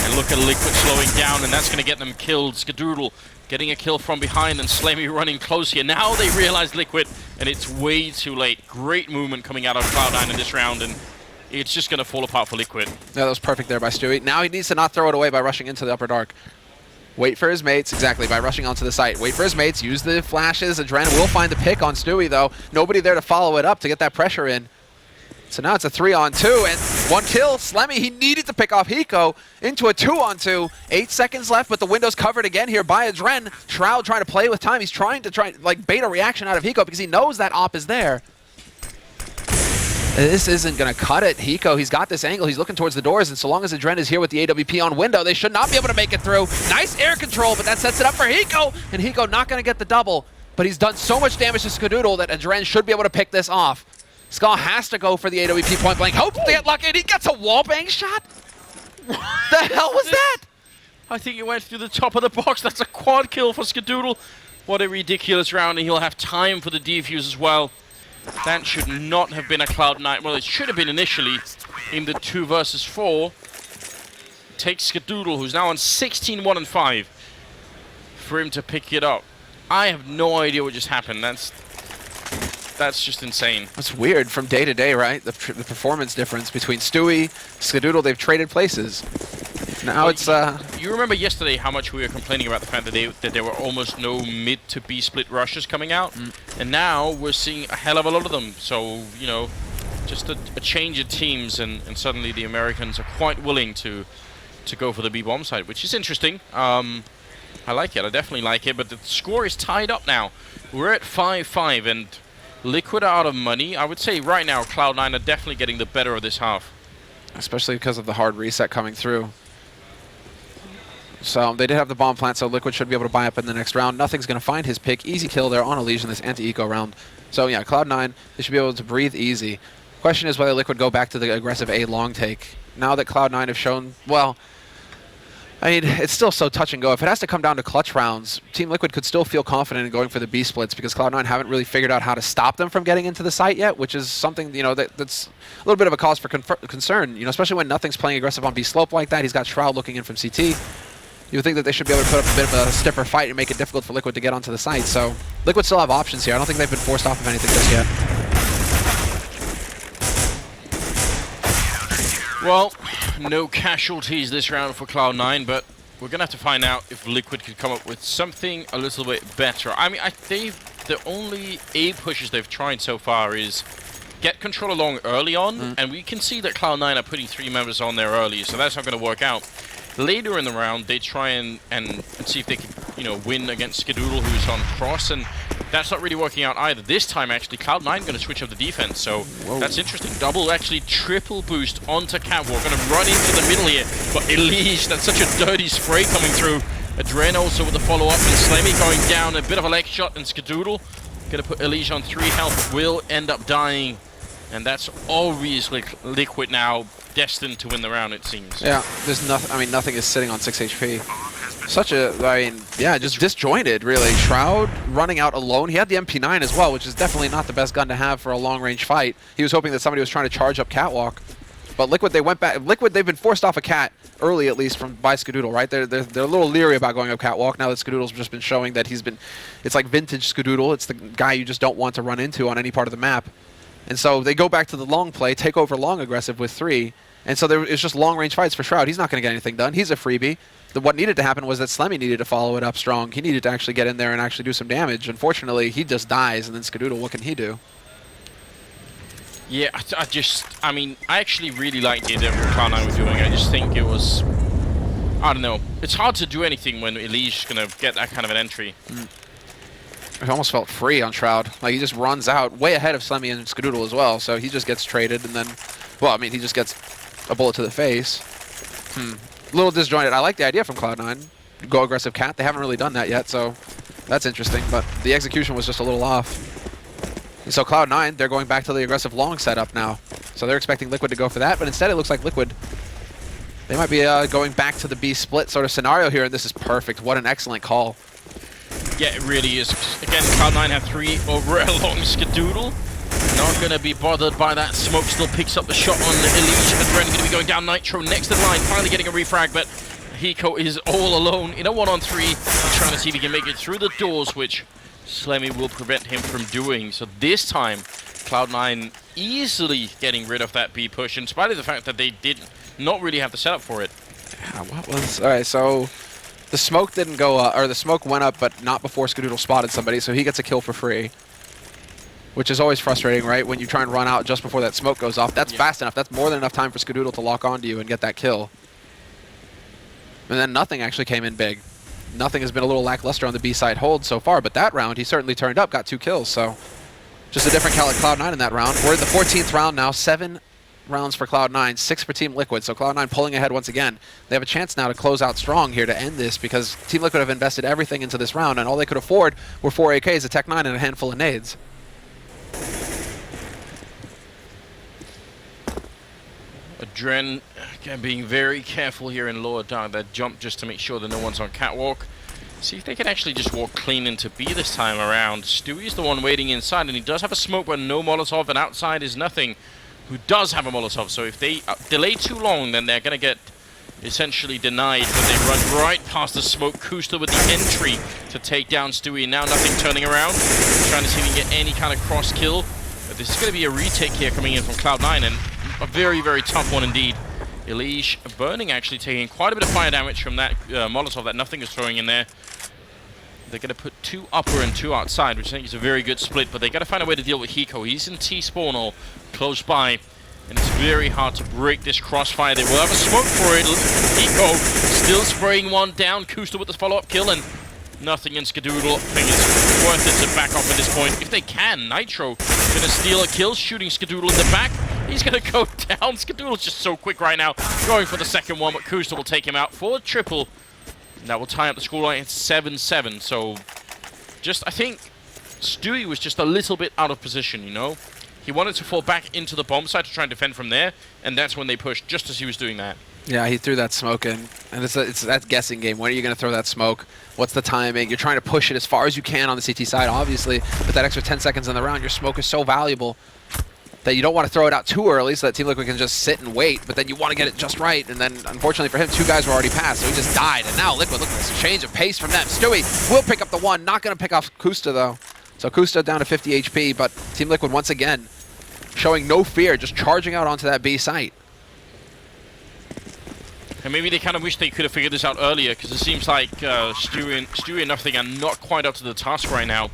And look at Liquid slowing down, and that's going to get them killed. Skadoodle getting a kill from behind, and Slemmy running close here. Now they realize Liquid, and it's way too late. Great movement coming out of Cloud9 in this round, and it's just going to fall apart for Liquid. Yeah, that was perfect there by Stewie. Now he needs to not throw it away by rushing into the upper dark. Wait for his mates, exactly, by rushing onto the site. Wait for his mates, use the flashes. Adren will find the pick on Stewie, though. Nobody there to follow it up to get that pressure in. So now it's a 3-on-2, and 1 kill. Slemmy, he needed to pick off Hiko into a 2-on-2. 8 seconds left, but the window's covered again here by Adren. Shroud trying to play with time. He's trying to like bait a reaction out of Hiko because he knows that op is there. This isn't going to cut it. Hiko, he's got this angle. He's looking towards the doors, and so long as Adren is here with the AWP on window, they should not be able to make it through. Nice air control, but that sets it up for Hiko, and Hiko not going to get the double. But he's done so much damage to Skadoodle that Adren should be able to pick this off. Skull has to go for the AWP point blank. Hopes to get lucky, and he gets a wallbang shot? What the hell was that? I think he went through the top of the box. That's a quad kill for Skadoodle. What a ridiculous round, and he'll have time for the defuse as well. That should not have been a Cloud9. Well, it should have been initially in the 2 versus 4. Takes Skadoodle, who's now on 16-1-5, for him to pick it up. I have no idea what just happened. That's just insane. It's weird from day to day, right? The performance difference between Stewie, Skadoodle, they've traded places. Now well, it's... You remember yesterday how much we were complaining about the fact that there were almost no mid to B split rushes coming out? And now we're seeing a hell of a lot of them. So, you know, just a change of teams, and suddenly the Americans are quite willing to go for the B bomb side, which is interesting. I like it. I definitely like it. But the score is tied up now. We're at 5-5, and Liquid are out of money. I would say right now Cloud9 are definitely getting the better of this half. Especially because of the hard reset coming through. So they did have the bomb plant, so Liquid should be able to buy up in the next round. Nothing's going to find his pick. Easy kill there on Elimination in this anti-eco round. So yeah, Cloud9, they should be able to breathe easy. Question is whether Liquid go back to the aggressive A long take. Now that Cloud9 have shown, well, I mean, it's still so touch and go. If it has to come down to clutch rounds, Team Liquid could still feel confident in going for the B splits because Cloud9 haven't really figured out how to stop them from getting into the site yet, which is something, you know, that's a little bit of a cause for concern, you know, especially when Nothing's playing aggressive on B slope like that. He's got Shroud looking in from CT. You would think that they should be able to put up a bit of a stiffer fight and make it difficult for Liquid to get onto the site. So Liquid still have options here. I don't think they've been forced off of anything just yet. Well, no casualties this round for Cloud9, but we're going to have to find out if Liquid could come up with something a little bit better. I mean, the only A pushes they've tried so far is get control along early on, and we can see that Cloud9 are putting 3 members on there early, so that's not going to work out. Later in the round, they try and see if they can, you know, win against Skadoodle, who's on cross, and that's not really working out either. This time, actually, Cloud9 going to switch up the defense, so that's interesting. Double, actually, triple boost onto Catwalk. Going to run into the middle here, but Elish, that's such a dirty spray coming through. Adren also with the follow-up, and Slemmy going down. A bit of a leg shot, and Skadoodle going to put Elish on 3 health, will end up dying. And that's obviously Liquid now destined to win the round, it seems. Yeah, there's nothing. I mean, Nothing is sitting on 6 HP. Such a, I mean, yeah, just disjointed, really. Shroud running out alone. He had the MP9 as well, which is definitely not the best gun to have for a long-range fight. He was hoping that somebody was trying to charge up Catwalk. But Liquid, they went back. Liquid, they've been forced off a Cat early, at least, by Skadoodle, right? They're a little leery about going up Catwalk now that Skadoodle's just been showing that he's been, it's like vintage Skadoodle. It's the guy you just don't want to run into on any part of the map. And so they go back to the long play, take over long aggressive with 3. And so it's just long-range fights for Shroud. He's not going to get anything done. He's a freebie. What needed to happen was that Slemmy needed to follow it up strong. He needed to actually get in there and actually do some damage. Unfortunately, he just dies, and then Skadoodle, what can he do? Yeah, I mean, I actually really liked the idea of what Cloud9 were doing. I just think it was, I don't know. It's hard to do anything when Elish is going to get that kind of an entry. It almost felt free on Shroud. Like, he just runs out way ahead of Slemmy and Skadoodle as well, so he just gets traded, and then, well, I mean, he just gets a bullet to the face. A little disjointed. I like the idea from Cloud9. Go aggressive Cat. They haven't really done that yet, so that's interesting, but the execution was just a little off. And so Cloud9, they're going back to the aggressive long setup now. So they're expecting Liquid to go for that, but instead it looks like Liquid, they might be going back to the B split sort of scenario here, and this is perfect. What an excellent call. Yeah, it really is. Again, Cloud9 have 3 over along Skadoodle. Not going to be bothered by that. Smoke still picks up the shot on Elish. Adren going to be going down Nitro next in line. Finally getting a refrag, but Hiko is all alone in a 1-on-3. He's trying to see if he can make it through the doors, which Slemmy will prevent him from doing. So this time, Cloud9 easily getting rid of that B push, in spite of the fact that they did not really have the setup for it. Yeah, what was... All right, so the smoke didn't go up, or the smoke went up, but not before Skadoodle spotted somebody, so he gets a kill for free. Which is always frustrating, right? When you try and run out just before that smoke goes off. That's fast enough. That's more than enough time for Skadoodle to lock onto you and get that kill. And then nothing actually came in big. Nothing has been a little lackluster on the B-side hold so far, but that round he certainly turned up, got 2 kills, so just a different Cloud9 in that round. We're in the 14th round now, 7 rounds for Cloud9, 6 for Team Liquid, so Cloud9 pulling ahead once again. They have a chance now to close out strong here to end this because Team Liquid have invested everything into this round, and all they could afford were 4 AKs, a Tech-9, and a handful of nades. Adren, again, being very careful here in lower dark, that jump just to make sure that no one's on catwalk. See if they can actually just walk clean into B this time around. Stewie's the one waiting inside, and he does have a smoke, but no Molotov, and outside is nothing, who does have a Molotov. So if they delay too long, then they're going to get essentially denied, but they run right past the smoke. Kusta with the entry to take down Stewie, and now nothing turning around. Trying to see if he can get any kind of cross kill. But this is going to be a retake here coming in from Cloud9, and a very, very tough one indeed. Elish burning, actually taking quite a bit of fire damage from that Molotov that nothing is throwing in there. They're going to put 2 upper and 2 outside, which I think is a very good split, but they got to find a way to deal with Hiko. He's in T-spawn or close by, and it's very hard to break this crossfire. They will have a smoke for it. Hiko still spraying one down. Kusta with the follow-up kill, and nothing in Skadoodle. I think it's worth it to back off at this point. If they can, Nitro going to steal a kill, shooting Skadoodle in the back. He's going to go down. Skadoodle's just so quick right now. Going for the second one, but Kusta will take him out for a triple. That will tie up the scoreline at 7-7. So, I think Stewie was just a little bit out of position, you know? He wanted to fall back into the bomb site to try and defend from there, and that's when they pushed, just as he was doing that. Yeah, he threw that smoke in, and it's that guessing game. When are you going to throw that smoke? What's the timing? You're trying to push it as far as you can on the CT side, obviously, but that extra 10 seconds in the round, your smoke is so valuable that you don't want to throw it out too early so that Team Liquid can just sit and wait, but then you want to get it just right, and then unfortunately for him, 2 guys were already passed, so he just died, and now Liquid, look at this change of pace from them. Stewie will pick up the 1, not going to pick off Kusta though. So Kusta down to 50 HP, but Team Liquid once again showing no fear, just charging out onto that B site. And maybe they kind of wish they could have figured this out earlier, because it seems like Stewie and nothing are not quite up to the task right now.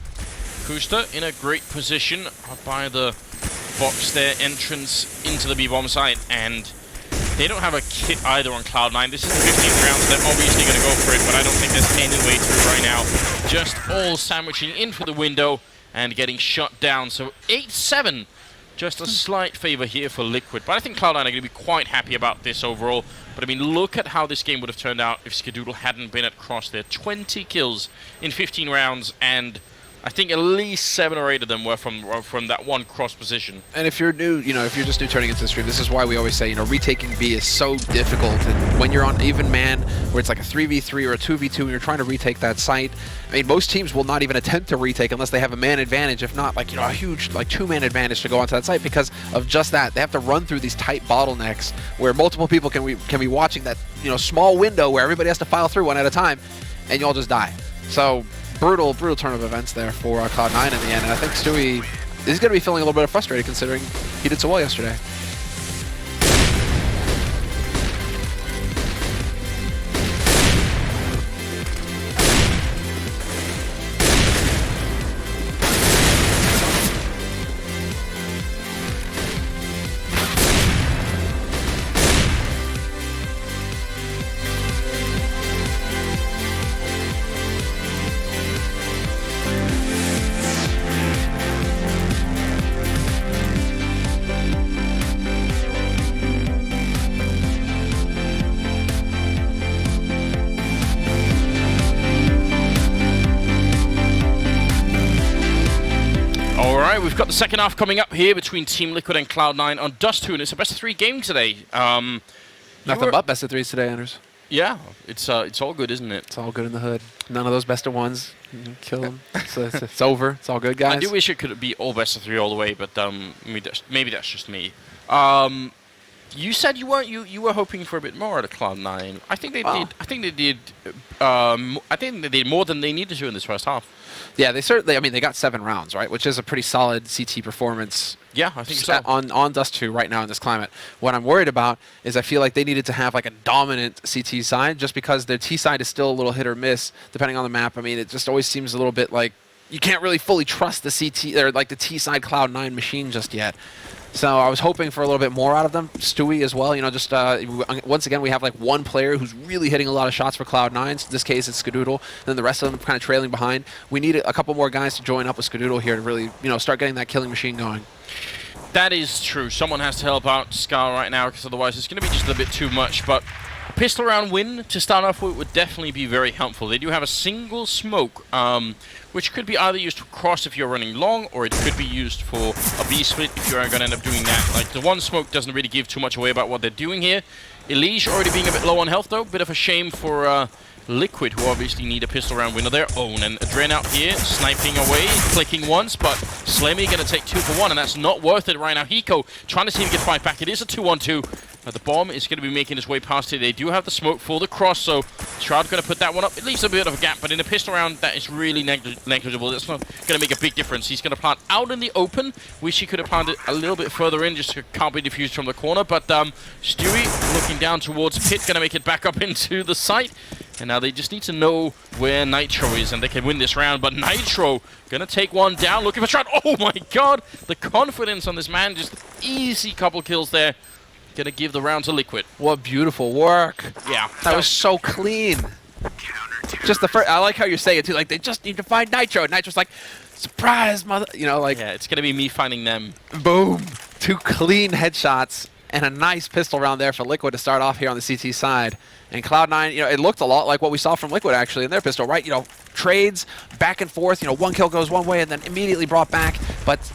Kusta in a great position by the box there, entrance into the B-bomb site, and they don't have a kit either on Cloud9. This is the 15th round, so they're obviously going to go for it, but I don't think there's any way through right now. Just all sandwiching in for the window and getting shut down. So 8-7, just a slight favor here for Liquid, but I think Cloud9 are going to be quite happy about this overall. But I mean, look at how this game would have turned out if Skadoodle hadn't been at cross there. 20 kills in 15 rounds, and I think at least 7 or 8 of them were from that one cross position. And if you're new, if you're just new turning into the stream, this is why we always say, retaking B is so difficult. And when you're on even man, where it's like a 3v3 or a 2v2, and you're trying to retake that site, I mean, most teams will not even attempt to retake unless they have a man advantage, if not, a huge, 2-man advantage to go onto that site because of just that. They have to run through these tight bottlenecks where multiple people can be watching that, small window where everybody has to file through one at a time, and you all just die. So, brutal turn of events there for Cloud9 in the end, and I think Stewie is going to be feeling a little bit frustrated considering he did so well yesterday. We've got the second half coming up here between Team Liquid and Cloud9 on Dust 2, and it's a best of 3 game today. Nothing but best of 3s today, Anders. Yeah, it's all good, isn't it? It's all good in the hood. None of those best of 1s. Kill them. It's over. It's all good, guys. I do wish it could be all best of 3 all the way, but maybe that's just me. You said you weren't. You were hoping for a bit more out of Cloud9. I think they did. I think they did. I think they did more than they needed to in this first half. Yeah, they certainly. I mean, they got 7 rounds, right, which is a pretty solid CT performance. Yeah, I think so. On Dust 2 right now in this climate. What I'm worried about is I feel like they needed to have like a dominant CT side, just because their T side is still a little hit or miss depending on the map. I mean, it just always seems a little bit like you can't really fully trust the CT or like the T side Cloud9 machine just yet. So I was hoping for a little bit more out of them. Stewie as well, you know, just once again, we have like one player who's really hitting a lot of shots for Cloud9. So in this case, it's Skadoodle. Then the rest of them kind of trailing behind. We need a couple more guys to join up with Skadoodle here to really, you know, start getting that killing machine going. That is true. Someone has to help out Scar right now, because otherwise it's going to be just a bit too much. But a pistol round win to start off with would definitely be very helpful. They do have a single smoke, which could be either used for cross if you're running long, or it could be used for a B split if you're going to end up doing that. Like, the one smoke doesn't really give too much away about what they're doing here. Elimination already being a bit low on health, though. Bit of a shame for Liquid, who obviously need a pistol round win of their own. And Adren out here, sniping away, clicking once, but Slemmy going to take 2 for 1, and that's not worth it right now. Hiko trying to see if he can fight back. It is a 2-1-2. The bomb is going to be making its way past here. They do have the smoke for the cross, so Shroud going to put that one up. It leaves a bit of a gap, but in a pistol round, that is really negligible. That's not going to make a big difference. He's going to plant out in the open. Wish he could have planted a little bit further in, just so it can't be diffused from the corner. But Stewie looking down towards Pit, going to make it back up into the site. And now they just need to know where Nitro is, and they can win this round. But Nitro going to take one down, looking for Shroud. Oh my god! The confidence on this man, just easy couple kills there. Gonna give the round to Liquid. What beautiful work. Yeah. That was so clean. Just the first, I like how you're saying it too, like they just need to find Nitro. And Nitro's like, surprise, mother, you know, like. Yeah, it's gonna be me finding them. Boom. 2 clean headshots and a nice pistol round there for Liquid to start off here on the CT side. And Cloud9, you know, it looked a lot like what we saw from Liquid actually in their pistol, right? You know, trades back and forth, you know, one kill goes one way and then immediately brought back. But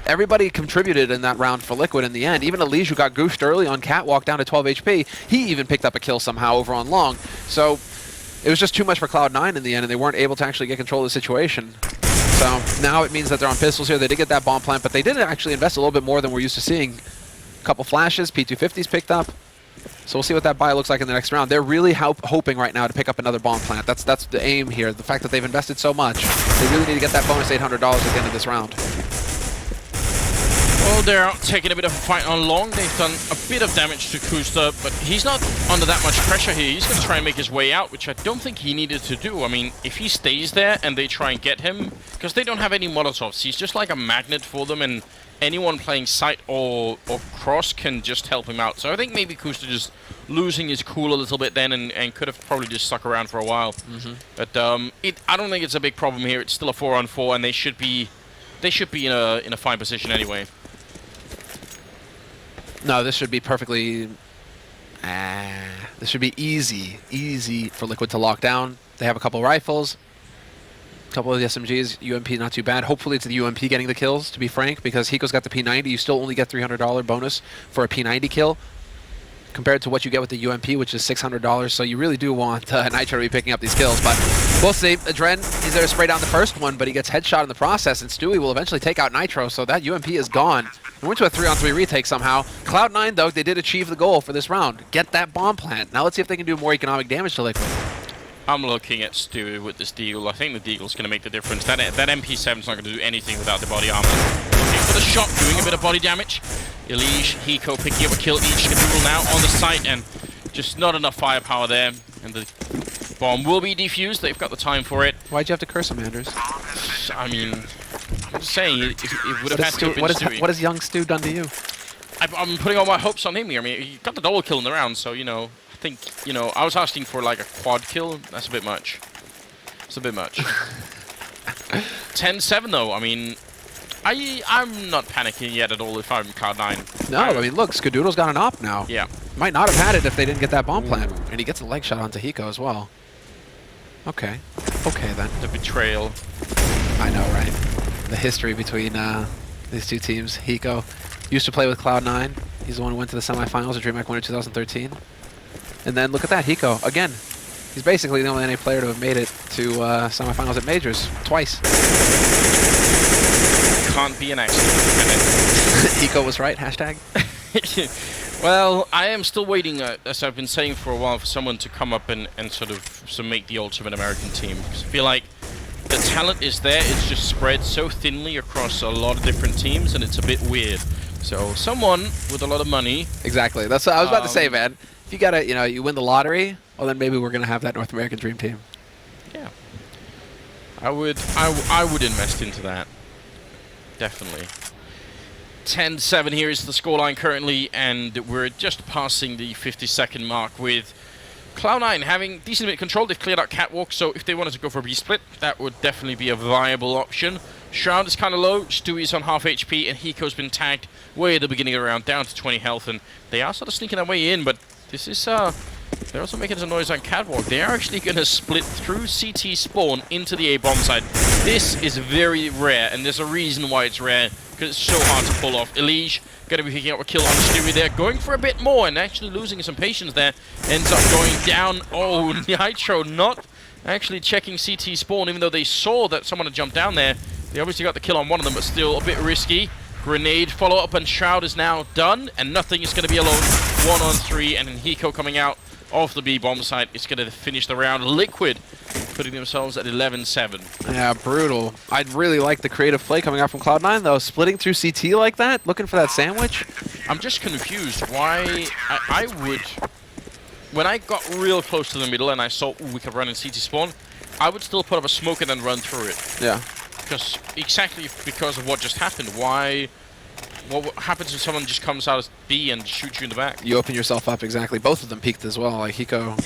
everybody contributed in that round for Liquid in the end. Even Elimination, who got gooshed early on Catwalk down to 12 HP, he even picked up a kill somehow over on Long. So it was just too much for Cloud9 in the end, and they weren't able to actually get control of the situation. So now it means that they're on pistols here. They did get that bomb plant, but they did actually invest a little bit more than we're used to seeing. A couple flashes, P250's picked up. So we'll see what that buy looks like in the next round. They're really hoping right now to pick up another bomb plant. That's the aim here. The fact that they've invested so much, they really need to get that bonus $800 at the end of this round. Well, they're out taking a bit of a fight on Long. They've done a bit of damage to Kusta, but he's not under that much pressure here. He's going to try and make his way out, which I don't think he needed to do. I mean, if he stays there and they try and get him, because they don't have any Molotovs, he's just like a magnet for them, and anyone playing site or cross can just help him out. So I think maybe Kusta just losing his cool a little bit then, and could have probably just stuck around for a while. But I don't think it's a big problem here. It's still a 4-on-4, and they should be in a fine position anyway. No, this should be perfectly. This should be easy for Liquid to lock down. They have a couple rifles, a couple of the SMGs. UMP not too bad. Hopefully it's the UMP getting the kills, to be frank, because Hiko's got the P90. You still only get $300 bonus for a P90 kill, compared to what you get with the UMP, which is $600. So you really do want Nitro to be picking up these kills. But we'll see. Adren is there to spray down the first one, but he gets headshot in the process, and Stewie will eventually take out Nitro, so that UMP is gone. We went to a 3-on-3 retake somehow. Cloud9, though, they did achieve the goal for this round. Get that bomb plant. Now let's see if they can do more economic damage to Liquid. I'm looking at Stewie with this Deagle. I think the Deagle's going to make the difference. That MP7's not going to do anything without the body armor. Looking for the shot, doing a bit of body damage. Elish, Hiko picking up a kill each. Skadoodle now on the site, and just not enough firepower there. And the bomb will be defused. They've got the time for it. Why'd you have to curse him, Anders? I mean, I'm just saying, it would have had to have been Stewie. What has young Stu done to you? I'm putting all my hopes on him here. I mean, he got the double kill in the round, so, you know, I think, you know, I was asking for like a quad kill. That's a bit much. It's a bit much. 10-7 though. I mean, I'm not panicking yet at all if I'm Cloud9. No, I mean, look, Skadoodle's got an op now. Yeah. Might not have had it if they didn't get that bomb plant. And he gets a leg shot onto Hiko as well. Okay. Okay, then. The betrayal. I know, right? The history between these two teams. Hiko used to play with Cloud9. He's the one who went to the semifinals of DreamHack Winter 2013. And then look at that, Hiko, again. He's basically the only NA player to have made it to semifinals at Majors twice. Can't be an accident. Hiko was right, hashtag. Well, I am still waiting, as I've been saying for a while, for someone to come up and sort of make the ultimate American team. Because I feel like the talent is there, it's just spread so thinly across a lot of different teams, and it's a bit weird. So someone with a lot of money. Exactly. That's what I was about to say, man. If you gotta, you win the lottery, well, then maybe we're gonna have that North American Dream Team. Yeah. I would invest into that. Definitely. 10-7 here is the scoreline currently, and we're just passing the 50-second mark with Cloud9 having decent bit of control. They've cleared out Catwalk, so if they wanted to go for a B-split, that would definitely be a viable option. Shroud is kind of low, Stewie's on half HP, and Hiko's been tagged way at the beginning of the round, down to 20 health, and they are sort of sneaking their way in, but this is, they're also making some noise on Catwalk. They are actually going to split through CT spawn into the A-bomb side. This is very rare, and there's a reason why it's rare, because it's so hard to pull off. Elige going to be picking up a kill on Stewie there, going for a bit more, and actually losing some patience there. Ends up going down. Oh, Nitro not actually checking CT spawn, even though they saw that someone had jumped down there. They obviously got the kill on one of them, but still a bit risky. Grenade follow-up, and Shroud is now done, and nothing is going to be alone. 1-on-3, and then Hiko coming out of the B-bomb site is going to finish the round. Liquid putting themselves at 11-7. Yeah, brutal. I'd really like the creative play coming out from Cloud9, though. Splitting through CT like that, looking for that sandwich. I'm just confused why I would... When I got real close to the middle and I saw we could run in CT spawn, I would still put up a smoke and then run through it. Yeah. Exactly because of what just happened. Why... What happens if someone just comes out as B and shoots you in the back? You open yourself up, exactly. Both of them peaked as well, like Hiko.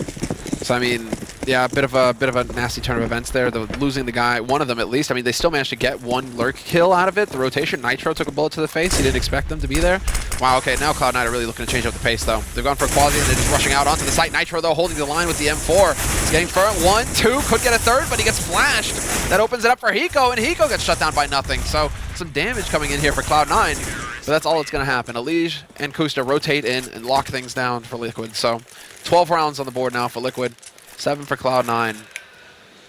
So I mean, yeah, a bit of a nasty turn of events there. Though losing the guy, one of them at least. I mean, they still managed to get one lurk kill out of it. The rotation, Nitro took a bullet to the face. He didn't expect them to be there. Wow. Okay, now Cloud9 are really looking to change up the pace, though. They've gone for quality and they're just rushing out onto the site. Nitro though holding the line with the M4. He's getting front 1, 2, could get a third, but he gets flashed. That opens it up for Hiko, and Hiko gets shut down by nothing. So some damage coming in here for Cloud9. But that's all that's going to happen. Elige and Kusta rotate in and lock things down for Liquid. So 12 rounds on the board now for Liquid, 7 for Cloud9.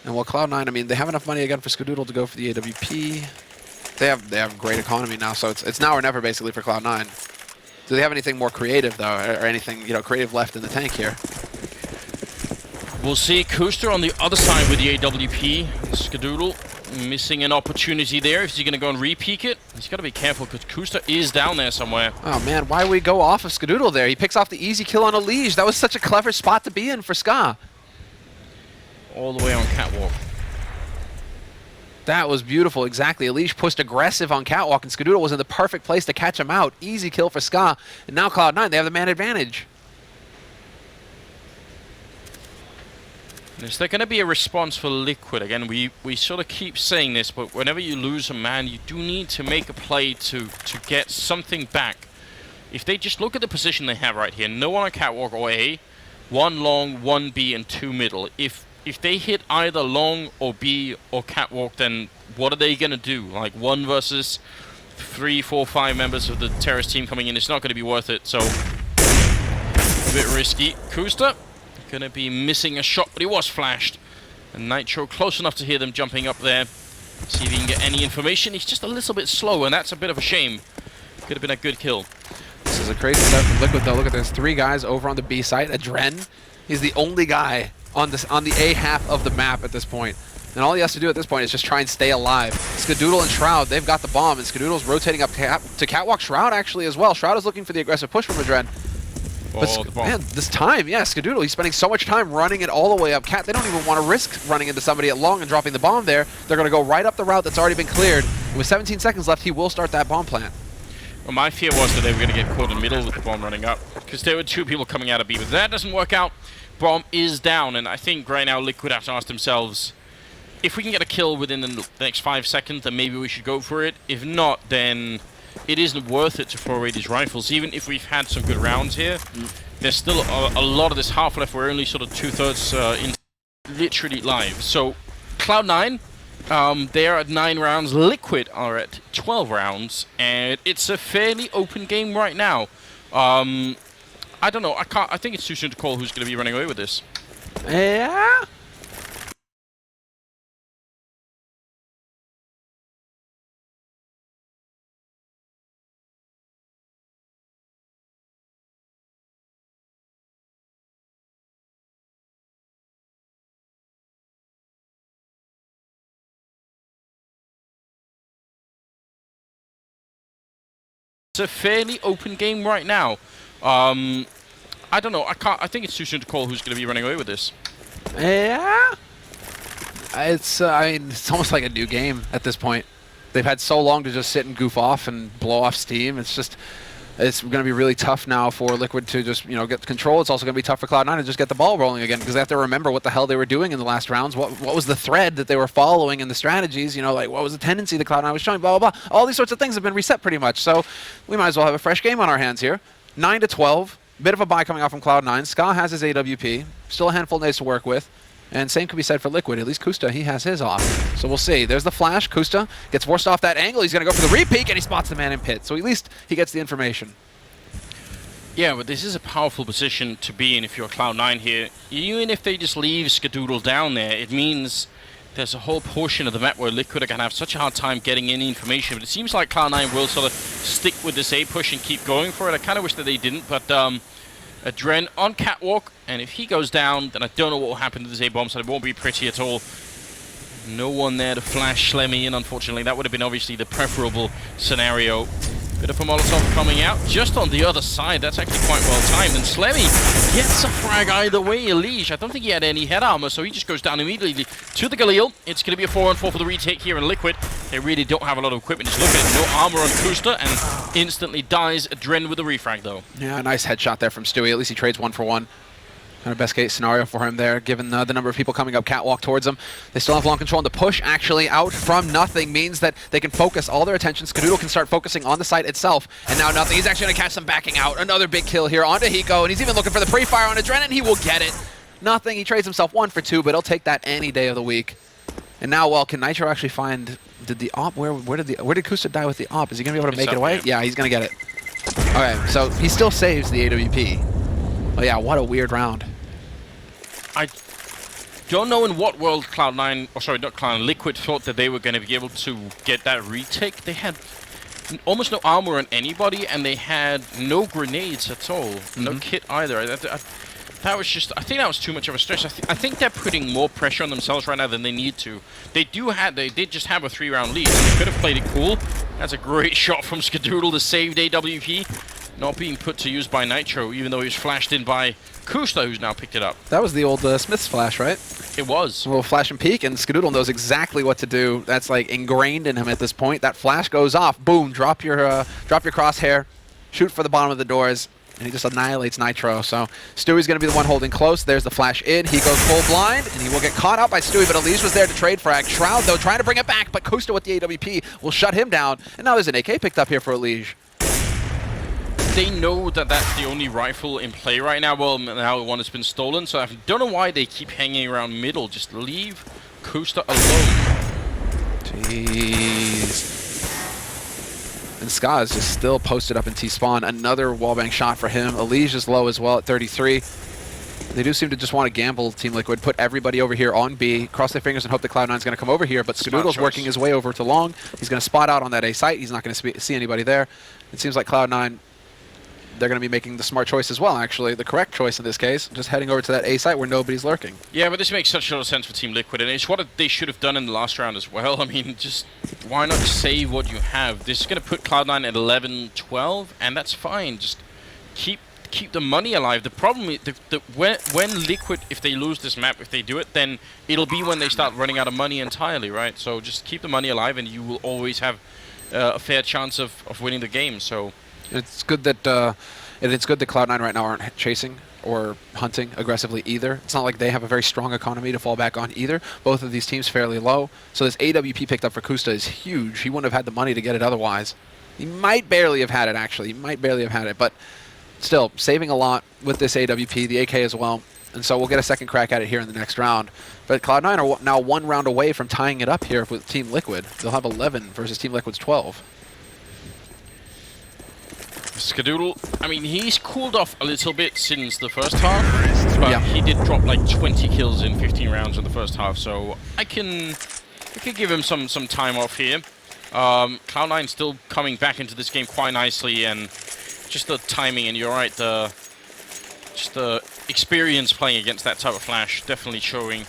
And while Cloud9, I mean, they have enough money again for Skadoodle to go for the AWP. They have great economy now, so it's now or never basically for Cloud9. Do they have anything more creative though, or anything creative left in the tank here? We'll see. Kusta on the other side with the AWP. Skadoodle missing an opportunity there. Is he going to go and re-peek it? He's got to be careful because Kusta is down there somewhere. Oh man, why would we go off of Skadoodle there? He picks off the easy kill on Elige. That was such a clever spot to be in for Ska. All the way on Catwalk. That was beautiful, exactly. Elige pushed aggressive on Catwalk, and Skadoodle was in the perfect place to catch him out. Easy kill for Ska. And now Cloud9, they have the man advantage. Is there going to be a response for Liquid? Again, we sort of keep saying this, but whenever you lose a man, you do need to make a play to get something back. If they just look at the position they have right here, no one on Catwalk or A, 1 long, 1 B, and 2 middle. If they hit either long or B or Catwalk, then what are they going to do? Like 1 versus 3, 4, 5 members of the terrorist team coming in, it's not going to be worth it, so a bit risky. Kusta going to be missing a shot, but he was flashed. And Nitro close enough to hear them jumping up there. See if he can get any information. He's just a little bit slow, and that's a bit of a shame. Could have been a good kill. This is a crazy start from Liquid, though. Look at this. 3 guys over on the B site. Adren, he's the only guy on the A half of the map at this point. And all he has to do at this point is just try and stay alive. Skadoodle and Shroud, they've got the bomb, and Skadoodle's rotating up to Catwalk. Shroud actually as well. Shroud is looking for the aggressive push from Adren. But man, this time, yeah, Skadoodle, he's spending so much time running it all the way up. Cat, they don't even want to risk running into somebody at long and dropping the bomb there. They're going to go right up the route that's already been cleared. With 17 seconds left, he will start that bomb plant. Well, my fear was that they were going to get caught in the middle with the bomb running up, because there were 2 people coming out of B, but that doesn't work out. Bomb is down, and I think right now Liquid have to ask themselves, if we can get a kill within the next 5 seconds, then maybe we should go for it. If not, then it isn't worth it to throw away these rifles. Even if we've had some good rounds here, there's still a lot of this half left. We're only sort of 2/3 in literally live. So Cloud9, they are at 9 rounds. Liquid are at 12 rounds, and it's a fairly open game right now. I don't know. I think it's too soon to call who's going to be running away with this. Yeah. It's a fairly open game right now. I don't know. I think it's too soon to call who's going to be running away with this. Yeah. I mean, it's almost like a new game at this point. They've had so long to just sit and goof off and blow off steam. It's going to be really tough now for Liquid to just, get control. It's also going to be tough for Cloud9 to just get the ball rolling again because they have to remember what the hell they were doing in the last rounds. What was the thread that they were following in the strategies? Like what was the tendency that Cloud9 was showing? Blah, blah, blah. All these sorts of things have been reset pretty much. So we might as well have a fresh game on our hands here. 9-12. Bit of a bye coming off from Cloud9. Ska has his AWP. Still a handful of days to work with. And same could be said for Liquid. At least Kusta, he has his off. So we'll see. There's the flash. Kusta gets forced off that angle. He's going to go for the re-peek, and he spots the man in pit. So at least he gets the information. Yeah, but this is a powerful position to be in if you're Cloud9 here. Even if they just leave Skadoodle down there, it means there's a whole portion of the map where Liquid are going to have such a hard time getting any information. But it seems like Cloud9 will sort of stick with this A push and keep going for it. I kind of wish that they didn't, but Adren on Catwalk, and if he goes down, then I don't know what will happen to this A-bomb, so it won't be pretty at all. No one there to flash Slemmy in, unfortunately. That would have been obviously the preferable scenario. Bit of a Molotov coming out just on the other side. That's actually quite well timed. And Slemmy gets a frag either way. Elish, I don't think he had any head armor, so he just goes down immediately to the Galil. It's going to be a 4-on-4 for the retake here in Liquid. They really don't have a lot of equipment. Just look at it. No armor on Kusta, and instantly dies Dren with a refrag, though. Yeah, nice headshot there from Stewie. At least he trades 1 for 1. Kind of best case scenario for him there, given the number of people coming up Catwalk towards him. They still have long control, and the push actually out from Nothing means that they can focus all their attention. Skadoodle can start focusing on the site itself, and now Nothing. He's actually going to catch them backing out. Another big kill here onto Hiko, and he's even looking for the pre-fire on Adrenaline. He will get it. Nothing. He trades himself 1 for 2, but he'll take that any day of the week. And now, well, can Nitro actually find... Did the op... Where did Kusta die with the op? Is he going to be able to make it away? Yeah, he's going to get it. Okay, so he still saves the AWP. Oh yeah, what a weird round. I don't know in what world Cloud9, or sorry, not Cloud9, Liquid thought that they were going to be able to get that retake. They had almost no armor on anybody, and they had no grenades at all. No kit either. That was just, I think that was too much of a stretch. I think they're putting more pressure on themselves right now than they need to. They did just have a 3-round lead. They could have played it cool. That's a great shot from Skadoodle, the saved AWP. Not being put to use by Nitro, even though he was flashed in by Kusta, who's now picked it up. That was the old Smith's flash, right? It was. A little flash and peek, and Skadoodle knows exactly what to do. That's like ingrained in him at this point. That flash goes off. Boom, drop your crosshair, shoot for the bottom of the doors, and he just annihilates Nitro. So Stewie's going to be the one holding close. There's the flash in. He goes full blind, and he will get caught out by Stewie, but Elise was there to trade frag. Shroud, though, trying to bring it back, but Kusta with the AWP will shut him down. And now there's an AK picked up here for Elise. They know that that's the only rifle in play right now. Well, now one has been stolen, so I don't know why they keep hanging around middle. Just leave Kusta alone. Jeez. And Ska is just still posted up in T-spawn. Another wallbang shot for him. Elige is low as well at 33. They do seem to just want to gamble, Team Liquid. Put everybody over here on B. Cross their fingers and hope that Cloud9's going to come over here. But Skadoodle's working his way over to long. He's going to spot out on that A site. He's not going to see anybody there. It seems like Cloud9... They're going to be making the smart choice as well, actually. The correct choice in this case. Just heading over to that A site where nobody's lurking. Yeah, but this makes such a lot of sense for Team Liquid, and it's what they should have done in the last round as well. I mean, just why not save what you have? This is going to put Cloud9 at 11-12, and that's fine. Just keep the money alive. The problem is when Liquid, if they lose this map, if they do it, then it'll be when they start running out of money entirely, right? So just keep the money alive, and you will always have a fair chance of winning the game. So. It's good that Cloud9 right now aren't chasing or hunting aggressively either. It's not like they have a very strong economy to fall back on either. Both of these teams fairly low. So this AWP picked up for Kusta is huge. He wouldn't have had the money to get it otherwise. He might barely have had it, actually. He might barely have had it. But still, saving a lot with this AWP, the AK as well. And so we'll get a second crack at it here in the next round. But Cloud9 are now 1 round away from tying it up here with Team Liquid. They'll have 11 versus Team Liquid's 12. Skadoodle, I mean, he's cooled off a little bit since the first half, but he did drop like 20 kills in 15 rounds in the first half, so I can give him some time off here. Cloud9 still coming back into this game quite nicely, and just the timing, and you're right, just the experience playing against that type of flash definitely showing.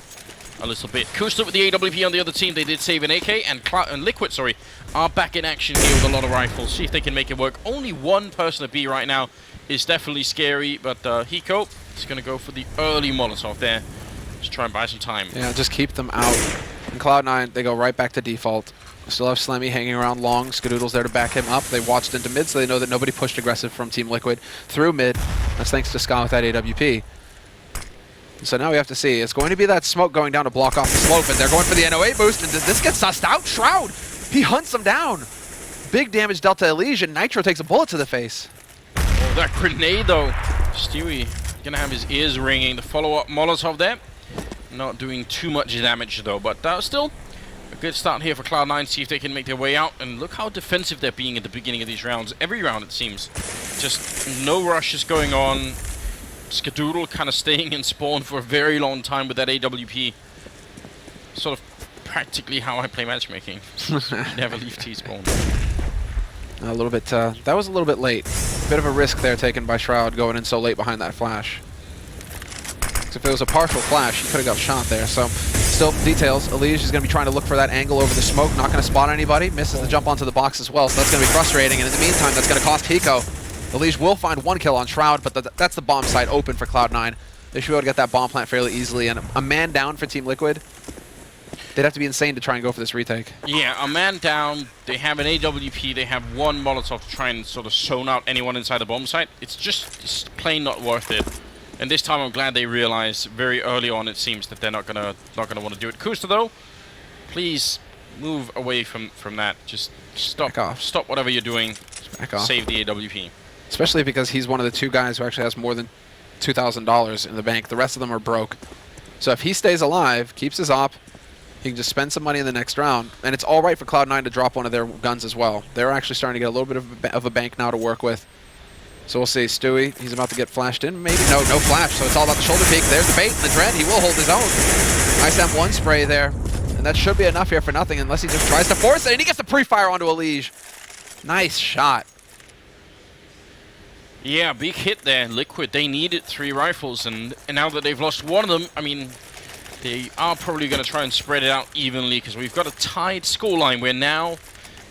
a little bit. Kusta with the AWP on the other team. They did save an AK, and Liquid, sorry, are back in action here with a lot of rifles. See if they can make it work. Only one person at B right now is definitely scary, but Hiko is going to go for the early Molotov there. Just try and buy some time. Yeah, just keep them out. And Cloud9, they go right back to default. Still have Slemmy hanging around long. Skadoodle's there to back him up. They watched into mid, so they know that nobody pushed aggressive from Team Liquid through mid. That's thanks to Scott with that AWP. So now we have to see. It's going to be that smoke going down to block off the slope, and they're going for the NOA boost, and does this get sussed out? Shroud! He hunts him down. Big damage dealt to Elysian. Nitro takes a bullet to the face. Oh, that grenade, though. Stewie going to have his ears ringing. The follow-up Molotov there. Not doing too much damage, though, but still a good start here for Cloud9. See if they can make their way out. And look how defensive they're being at the beginning of these rounds. Every round, it seems. Just no rushes going on. Skadoodle kind of staying in spawn for a very long time with that AWP. Sort of practically how I play matchmaking. Never leave T-spawn. A little bit, that was a little bit late. Bit of a risk there taken by Shroud going in so late behind that flash. If it was a partial flash, he could have got shot there. So, still details. Elige is going to be trying to look for that angle over the smoke. Not going to spot anybody. Misses the jump onto the box as well. So that's going to be frustrating. And in the meantime, that's going to cost Hiko. Elige will find one kill on Shroud, but that's the bomb site open for Cloud9. They should be able to get that bomb plant fairly easily. And a man down for Team Liquid. They'd have to be insane to try and go for this retake. Yeah, a man down. They have an AWP. They have one Molotov to try and sort of zone out anyone inside the bomb site. It's plain not worth it. And this time I'm glad they realized very early on, it seems, that they're not gonna want to do it. Kusta, though, please move away from that. Just stop whatever you're doing. Back off. Save the AWP. Especially because he's one of the two guys who actually has more than $2,000 in the bank. The rest of them are broke. So if he stays alive, keeps his op, he can just spend some money in the next round. And it's all right for Cloud9 to drop one of their guns as well. They're actually starting to get a little bit of a bank now to work with. So we'll see. Stewie, he's about to get flashed in. Maybe. No flash. So it's all about the shoulder peek. There's the bait and the dread. He will hold his own. Nice M1 spray there. And that should be enough here for nothing unless he just tries to force it. And he gets the pre-fire onto Elige. Nice shot. Yeah, big hit there. Liquid, they needed 3 rifles. And now that they've lost one of them, I mean, they are probably going to try and spread it out evenly because we've got a tied scoreline. We're now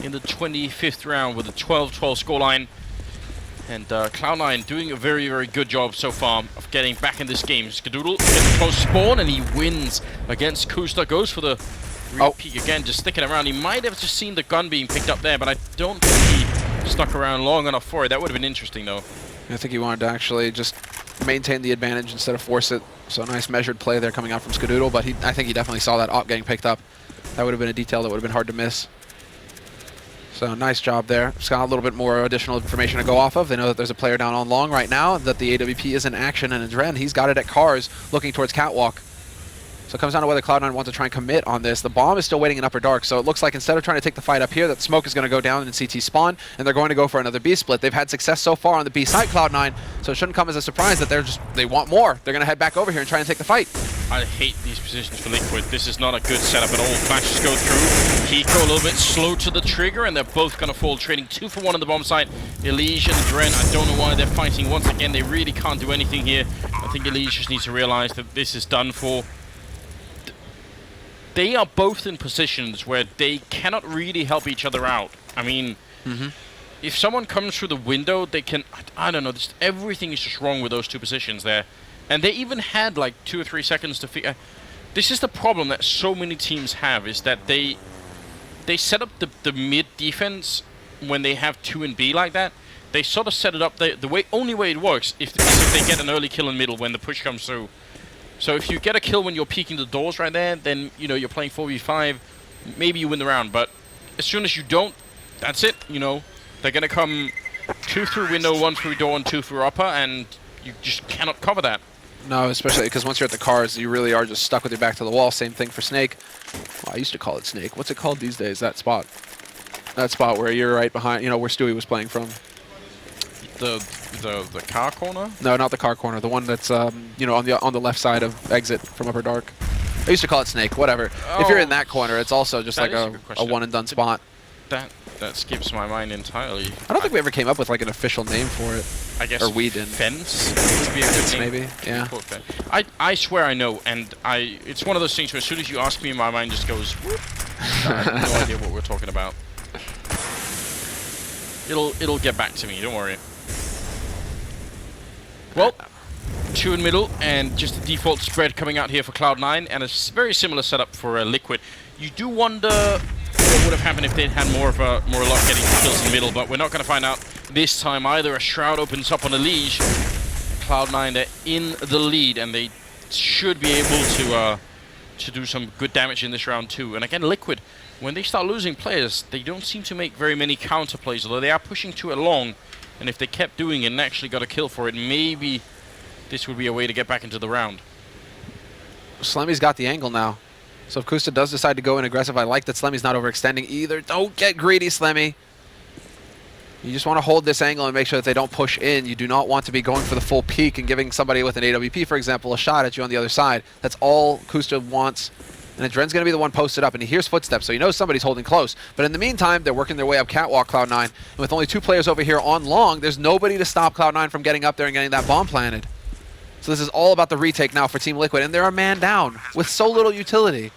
in the 25th round with a 12-12 scoreline. And Cloud9 doing a very, very good job so far of getting back in this game. Skadoodle gets close spawn and he wins against Kusta. Goes for the peek again, just sticking around. He might have just seen the gun being picked up there, but I don't think he stuck around long enough for it. That would have been interesting, though. I think he wanted to actually just maintain the advantage instead of force it. So nice measured play there coming out from Skadoodle, but I think he definitely saw that op getting picked up. That would have been a detail that would have been hard to miss. So nice job there. Just got a little bit more additional information to go off of. They know that there's a player down on long right now, that the AWP is in action, and Dren, he's got it at cars, looking towards Catwalk. So it comes down to whether Cloud9 wants to try and commit on this. The bomb is still waiting in Upper Dark, so it looks like instead of trying to take the fight up here, that smoke is going to go down in CT spawn, and they're going to go for another B split. They've had success so far on the B side, Cloud9, so it shouldn't come as a surprise that they want more. They're going to head back over here and try and take the fight. I hate these positions for Liquid. This is not a good setup at all. Flashes go through. Hiko a little bit slow to the trigger, and they're both going to fall, trading 2 for 1 on the bomb site. Elysian and Dren, I don't know why they're fighting once again. They really can't do anything here. I think Elysian just needs to realize that this is done for. They are both in positions where they cannot really help each other out. I mean, if someone comes through the window, they can. I don't know. Everything is just wrong with those 2 positions there. And they even had like 2 or 3 seconds to figure. This is the problem that so many teams have, is that they set up the mid defense when they have 2 and B like that. They sort of set it up the only way it works is if they get an early kill in middle when the push comes through. So if you get a kill when you're peeking the doors right there, then you're playing 4v5. Maybe you win the round, but as soon as you don't, that's it. They're gonna come 2 through window, 1 through door, and 2 through upper, and you just cannot cover that. No, especially because once you're at the cars, you really are just stuck with your back to the wall. Same thing for Snake. Well, I used to call it Snake. What's it called these days? That spot where you're right behind, where Stewie was playing from. The car corner? No, not the car corner. The one that's on the left side of exit from Upper Dark. I used to call it Snake. Whatever. If you're in that corner, it's also just like a one and done spot. That skips my mind entirely. I don't think we ever came up with like an official name for it. I guess. Or we didn't. Fence would be a good name. Maybe, yeah. I swear I know, and it's one of those things where as soon as you ask me, my mind just goes, whoop. I have no idea what we're talking about. It'll get back to me, don't worry. Well, 2 in middle, and just the default spread coming out here for Cloud9, and a very similar setup for Liquid. You do wonder what would have happened if they'd had more luck getting kills in the middle, but we're not going to find out this time either. A Shroud opens up on a Liege. Cloud9, they're in the lead, and they should be able to do some good damage in this round too. And again, Liquid, when they start losing players, they don't seem to make very many counter plays, although they are pushing to it long. And if they kept doing it and actually got a kill for it, maybe this would be a way to get back into the round. Slemmy's got the angle now. So if Kusta does decide to go in aggressive, I like that Slemmy's not overextending either. Don't get greedy, Slemmy. You just want to hold this angle and make sure that they don't push in. You do not want to be going for the full peak and giving somebody with an AWP, for example, a shot at you on the other side. That's all Kusta wants. And Adren's going to be the one posted up, and he hears footsteps, so he knows somebody's holding close. But in the meantime, they're working their way up catwalk, Cloud9. And with only 2 players over here on long, there's nobody to stop Cloud9 from getting up there and getting that bomb planted. So this is all about the retake now for Team Liquid, and they're a man down with so little utility.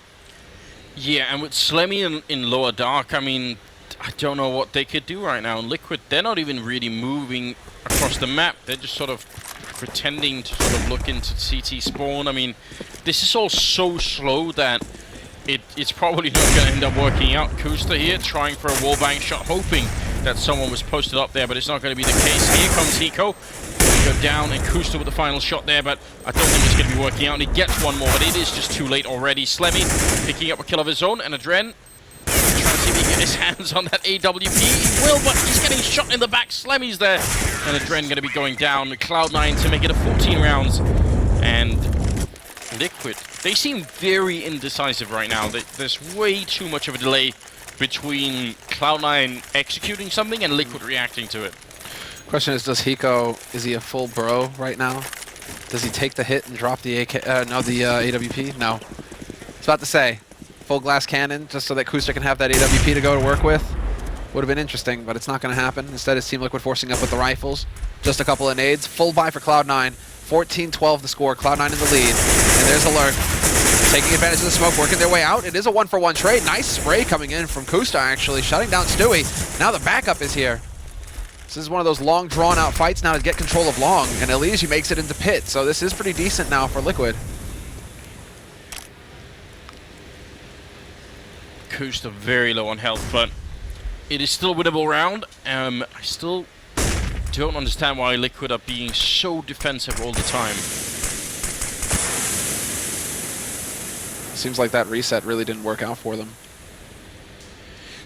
Yeah, and with Slemmy in lower dark, I mean, I don't know what they could do right now. And Liquid, they're not even really moving across the map. They're just sort of pretending to sort of look into CT spawn. I mean, this is all so slow that it's probably not going to end up working out. Kusta here trying for a wallbang shot, hoping that someone was posted up there, but it's not going to be the case. Here comes Hiko. Go down, and Kusta with the final shot there, but I don't think it's going to be working out, and he gets one more, but it is just too late already. Slemmy picking up a kill of his own, and Adren trying to see if he can get his hands on that AWP. He will, but he's getting shot in the back. Slemmy's there, and Adren going to be going down. Cloud9 to make it a 14 rounds, and Liquid, they seem very indecisive right now. There's way too much of a delay between Cloud9 executing something and Liquid reacting to it. Question is Hiko, is he a full bro right now? Does he take the hit and drop the AWP? No. I was about to say, full glass cannon, just so that Kusta can have that AWP to go to work with. Would have been interesting, but it's not going to happen. Instead, it's Team Liquid forcing up with the rifles. Just a couple of nades. Full buy for Cloud9. 14-12 the score. Cloud9 in the lead. And there's Alert. Taking advantage of the smoke, working their way out. It is a 1-for-1 trade. Nice spray coming in from Kusta, actually, shutting down Stewie. Now the backup is here. This is one of those long, drawn-out fights now to get control of long, and Elysia makes it into pit, so this is pretty decent now for Liquid. Kusta very low on health, but it is still a winnable round. I still don't understand why Liquid are being so defensive all the time. Seems like that reset really didn't work out for them.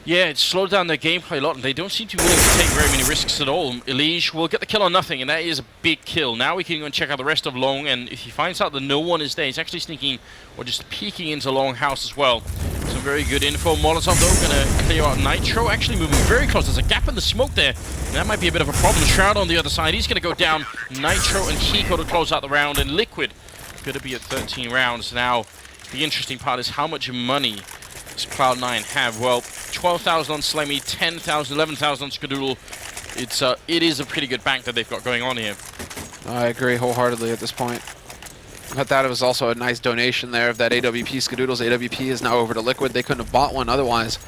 Yeah, it slowed down their gameplay a lot, and they don't seem to be willing to take very many risks at all. Elish will get the kill on nothing, and that is a big kill. Now we can go and check out the rest of Long, and if he finds out that no one is there, he's actually sneaking or just peeking into Long house as well. Some very good info. Molotov, though, going to clear out Nitro, actually moving very close. There's a gap in the smoke there, and that might be a bit of a problem. Shroud on the other side, he's going to go down. Nitro and Hiko to close out the round, and Liquid going to be at 13 rounds. Now, the interesting part is how much money does Cloud9 have? Well, 12,000 on Slemmy, 10,000, 11,000 on Skadoodle. It is a pretty good bank that they've got going on here. I agree wholeheartedly at this point. I thought it was also a nice donation there of that AWP. Skadoodle's AWP is now over to Liquid. They couldn't have bought one otherwise.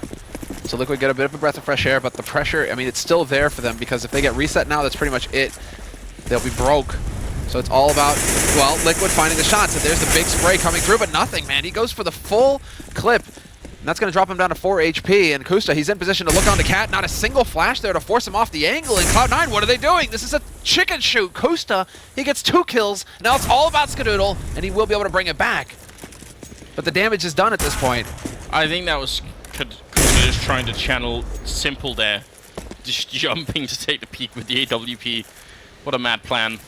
So Liquid get a bit of a breath of fresh air, but the pressure, I mean, it's still there for them because if they get reset now, that's pretty much it. They'll be broke. So it's all about, well, Liquid finding the shots. And there's the big spray coming through, but nothing, man. He goes for the full clip. And that's going to drop him down to 4 HP. And Kusta, he's in position to look on the Cat. Not a single flash there to force him off the angle. And Cloud9, what are they doing? This is a chicken shoot. Kusta, he gets 2 kills. Now it's all about Skadoodle, and he will be able to bring it back. But the damage is done at this point. I think that was Kusta just trying to channel Simple there. Just jumping to take the peak with the AWP. What a mad plan.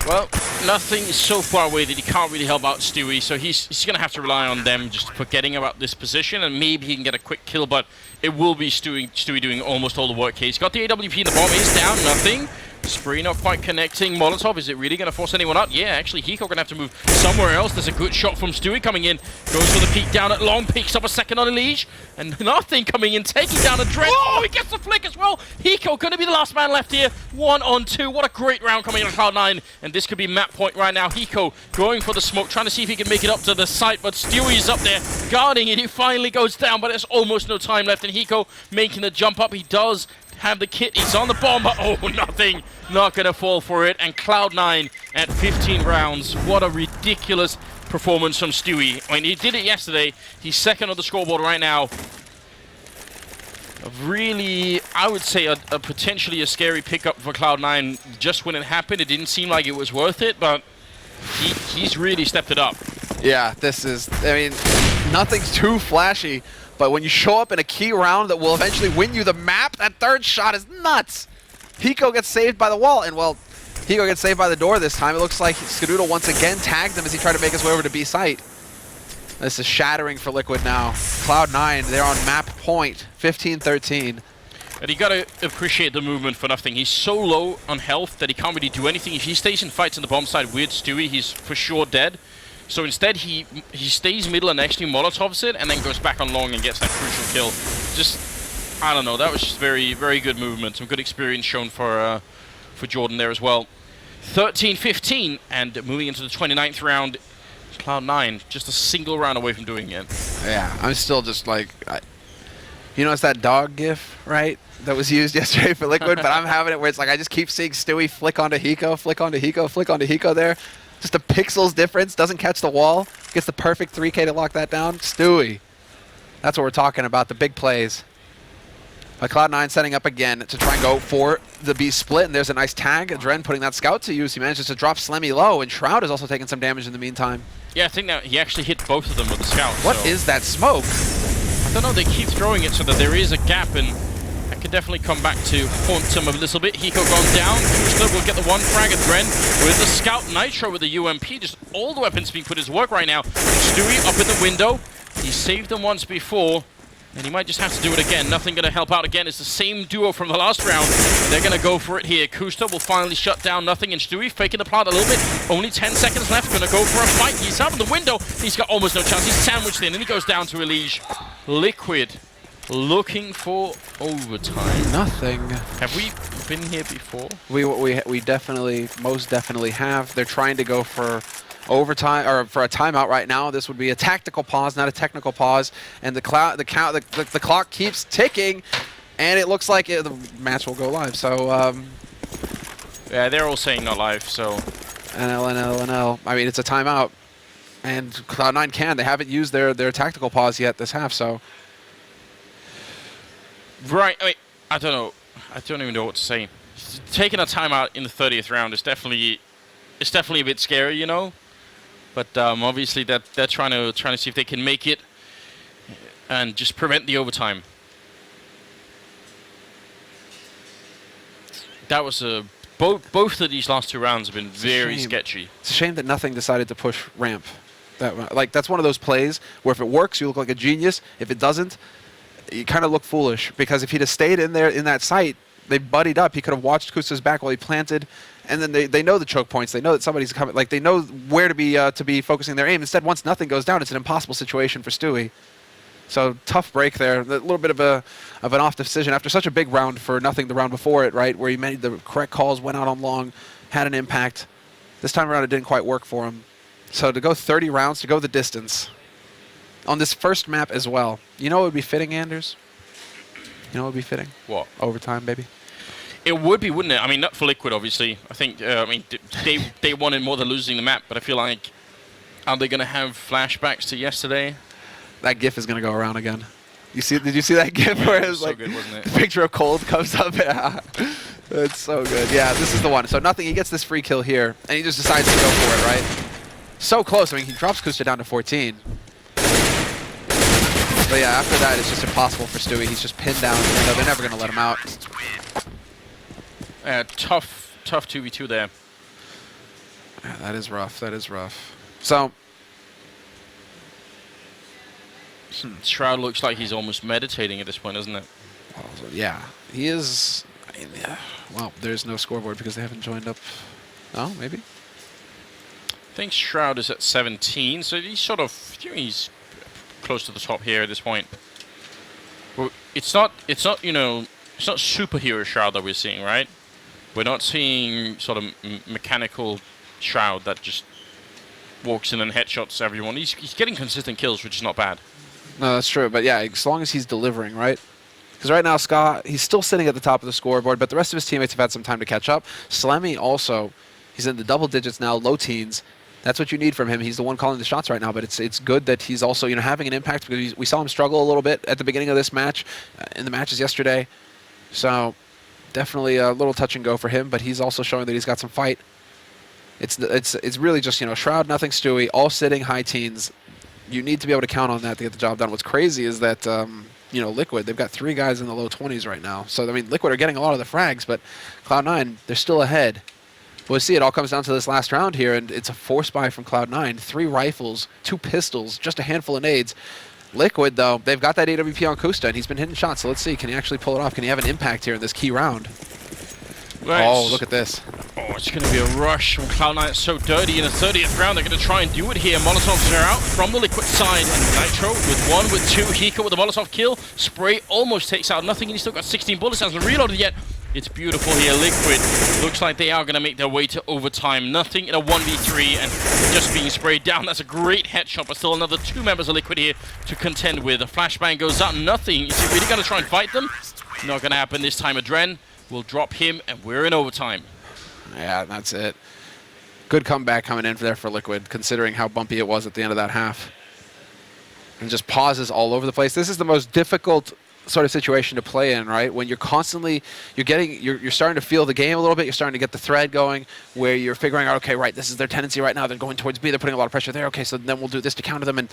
Well, nothing is so far away that he can't really help out Stewie, so he's going to have to rely on them just forgetting about this position, and maybe he can get a quick kill, but it will be Stewie doing almost all the work here. He's got the AWP, the bomb is down, nothing. Spree not quite connecting. Molotov, is it really going to force anyone up? Yeah, actually, Hiko going to have to move somewhere else. There's a good shot from Stewie coming in. Goes for the peek down at long, picks up a second on Elige. And nothing coming in, taking down a Dread. Oh, he gets the flick as well. Hiko going to be the last man left here. 1 on 2. What a great round coming in on Cloud9. And this could be map point right now. Hiko going for the smoke, trying to see if he can make it up to the site. But Stewie's up there guarding it. He finally goes down, but there's almost no time left. And Hiko making the jump up. He does have the kit. He's on the bomb, but oh, nothing. Not going to fall for it. And Cloud9 at 15 rounds. What a ridiculous performance from Stewie. I mean, he did it yesterday. He's second on the scoreboard right now. Really, I would say a potentially a scary pickup for Cloud9 just when it happened. It didn't seem like it was worth it, but he's really stepped it up. Yeah, this is, I mean, nothing's too flashy, but when you show up in a key round that will eventually win you the map, that third shot is nuts. Hiko gets saved by the wall, and well, Hiko gets saved by the door this time. It looks like Skadoodle once again tagged him as he tried to make his way over to B site. This is shattering for Liquid now. Cloud9, they're on map point, 15-13. And you gotta appreciate the movement for nothing. He's so low on health that he can't really do anything. If he stays in fights on the bomb side with Stewie, he's for sure dead. So instead, he stays middle and actually Molotovs it, and then goes back on long and gets that crucial kill. Just, I don't know, that was just very, very good movement. Some good experience shown for Jordan there as well. 13-15, and moving into the 29th round, Cloud9, just a single round away from doing it. Yeah, I'm still just like, you know, it's that dog gif, right? That was used yesterday for Liquid, but I'm having it where it's like I just keep seeing Stewie flick onto Hiko, flick onto Hiko, flick onto Hiko there. Just a pixels difference, doesn't catch the wall, gets the perfect 3K to lock that down. Stewie. That's what we're talking about, the big plays. Cloud9 setting up again to try and go for the B split, and there's a nice tag. Dren putting that scout to use. He manages to drop Slemmy low, and Shroud is also taking some damage in the meantime. Yeah, I think that he actually hit both of them with the scout. What is that smoke? I don't know, they keep throwing it so that there is a gap, and that could definitely come back to haunt him a little bit. Hiko gone down. Kushner will get the one frag at Dren with the scout Nitro with the UMP. Just all the weapons being put his work right now. Stewie up in the window. He saved them once before, and he might just have to do it again. Nothing going to help out again. It's the same duo from the last round. They're going to go for it here. Kushner will finally shut down nothing, and Stewie faking the plant a little bit. Only 10 seconds left. Going to go for a fight. He's up in the window. He's got almost no chance. He's sandwiched in, and he goes down to Elige. Liquid looking for overtime. Nothing. Have we been here before? We definitely, most definitely have. They're trying to go for overtime, or for a timeout right now. This would be a tactical pause, not a technical pause. And the clock keeps ticking, and it looks like the match will go live. So yeah, they're all saying not live. So NL. I mean, it's a timeout, and Cloud9 can. They haven't used their tactical pause yet this half. So right. I mean, I don't know. I don't even know what to say. Taking a timeout in the 30th round is definitely a bit scary, you know. But obviously that they're trying to see if they can make it and just prevent the overtime. That was both of these last two rounds have been very sketchy. It's a shame that nothing decided to push ramp. That's one of those plays where if it works, you look like a genius. If it doesn't, you kind of look foolish, because if he'd have stayed in there in that site, they buddied up. He could have watched Kusta's back while he planted, and then they know the choke points. They know that somebody's coming. Like, they know where to be focusing their aim. Instead, once nothing goes down, it's an impossible situation for Stewie. So tough break there. A little bit of an off decision after such a big round for nothing the round before it, right? Where he made the correct calls, went out on long, had an impact. This time around, it didn't quite work for him. So to go 30 rounds, to go the distance on this first map as well. You know what would be fitting, Anders? You know what would be fitting? What? Overtime, baby. It would be, wouldn't it? I mean, not for Liquid, obviously. I think, I mean, they wanted more than losing the map, but I feel like, are they going to have flashbacks to yesterday? That GIF is going to go around again. Did you see that GIF where it was like, good, wasn't it? The picture of Cold comes up? Yeah. It's so good. Yeah, this is the one. So nothing, he gets this free kill here, and he just decides to go for it, right? So close. I mean, he drops Kusta down to 14. But yeah, after that, it's just impossible for Stewie. He's just pinned down. So they're never going to let him out. Tough 2v2 there. Yeah, that is rough. That is rough. So Shroud looks like he's almost meditating at this point, isn't it? yeah, he is. Yeah. Well, there's no scoreboard because they haven't joined up. Oh, maybe. I think Shroud is at 17, so he's sort of he's close to the top here at this point. Well, it's not superhero Shroud that we're seeing, right? We're not seeing sort of mechanical Shroud that just walks in and headshots everyone. He's getting consistent kills, which is not bad. No, that's true. But yeah, as long as he's delivering, right? Because right now, Scott, he's still sitting at the top of the scoreboard, but the rest of his teammates have had some time to catch up. Slemmy also, he's in the double digits now, low teens. That's what you need from him. He's the one calling the shots right now, but it's good that he's also having an impact because we saw him struggle a little bit at the beginning of this match, in the matches yesterday. So definitely a little touch and go for him, but he's also showing that he's got some fight. It's really just Shroud, nothing Stewie, all sitting high teens. You need to be able to count on that to get the job done. What's crazy is that Liquid, they've got 3 guys in the low 20s right now. So I mean, Liquid are getting a lot of the frags, but Cloud9, they're still ahead. We'll see. It all comes down to this last round here, and it's a force buy from Cloud9. 3 rifles, 2 pistols, just a handful of nades. Liquid, though, they've got that AWP on Kusta, and he's been hitting shots. So let's see. Can he actually pull it off? Can he have an impact here in this key round? Right. Oh, look at this. Oh, it's going to be a rush from Cloud9. It's so dirty in the 30th round. They're going to try and do it here. Molotovs are out from the Liquid side. And Nitro with 1, with 2. Hiko with the Molotov kill. Spray almost takes out nothing, and he's still got 16 bullets. Hasn't reloaded yet. It's beautiful here. Liquid looks like they are going to make their way to overtime. Nothing in a 1v3 and just being sprayed down. That's a great headshot, but still another 2 members of Liquid here to contend with. A flashbang goes out. Nothing. Is he really going to try and fight them? Not going to happen this time. Adren will drop him, and we're in overtime. Yeah, that's it. Good comeback coming in there for Liquid, considering how bumpy it was at the end of that half. And just pauses all over the place. This is the most difficult sort of situation to play in, right? When you're constantly, you're starting to feel the game a little bit. You're starting to get the thread going where you're figuring out, okay, right, this is their tendency right now. They're going towards B. They're putting a lot of pressure there. Okay, so then we'll do this to counter them. And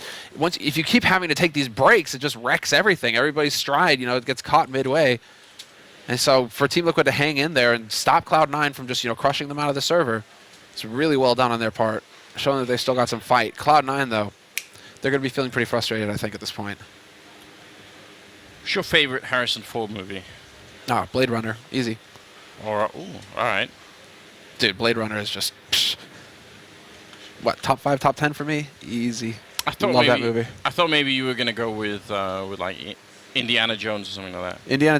if you keep having to take these breaks, it just wrecks everything. Everybody's stride, it gets caught midway. And so for Team Liquid to hang in there and stop Cloud9 from just, crushing them out of the server, it's really well done on their part, showing that they still got some fight. Cloud9, though, they're going to be feeling pretty frustrated, I think, at this point. What's your favorite Harrison Ford movie? Blade Runner. Easy. All right. Dude, Blade Runner is just, what, top 5, top 10 for me? Easy. I thought love maybe, that movie. I thought maybe you were going to go with like Indiana Jones or something like that. Indiana,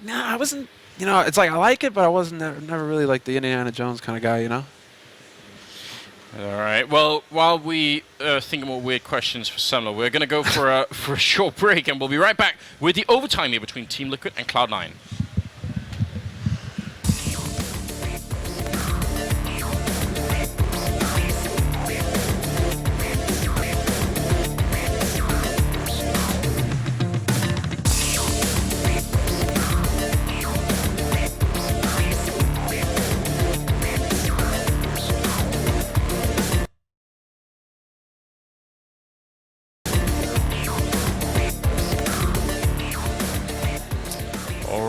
no, I wasn't, it's like I like it, but I wasn't never really like the Indiana Jones kind of guy, All right. Well, while we think more weird questions for Semler, we're going to go for a short break, and we'll be right back with the overtime here between Team Liquid and Cloud9.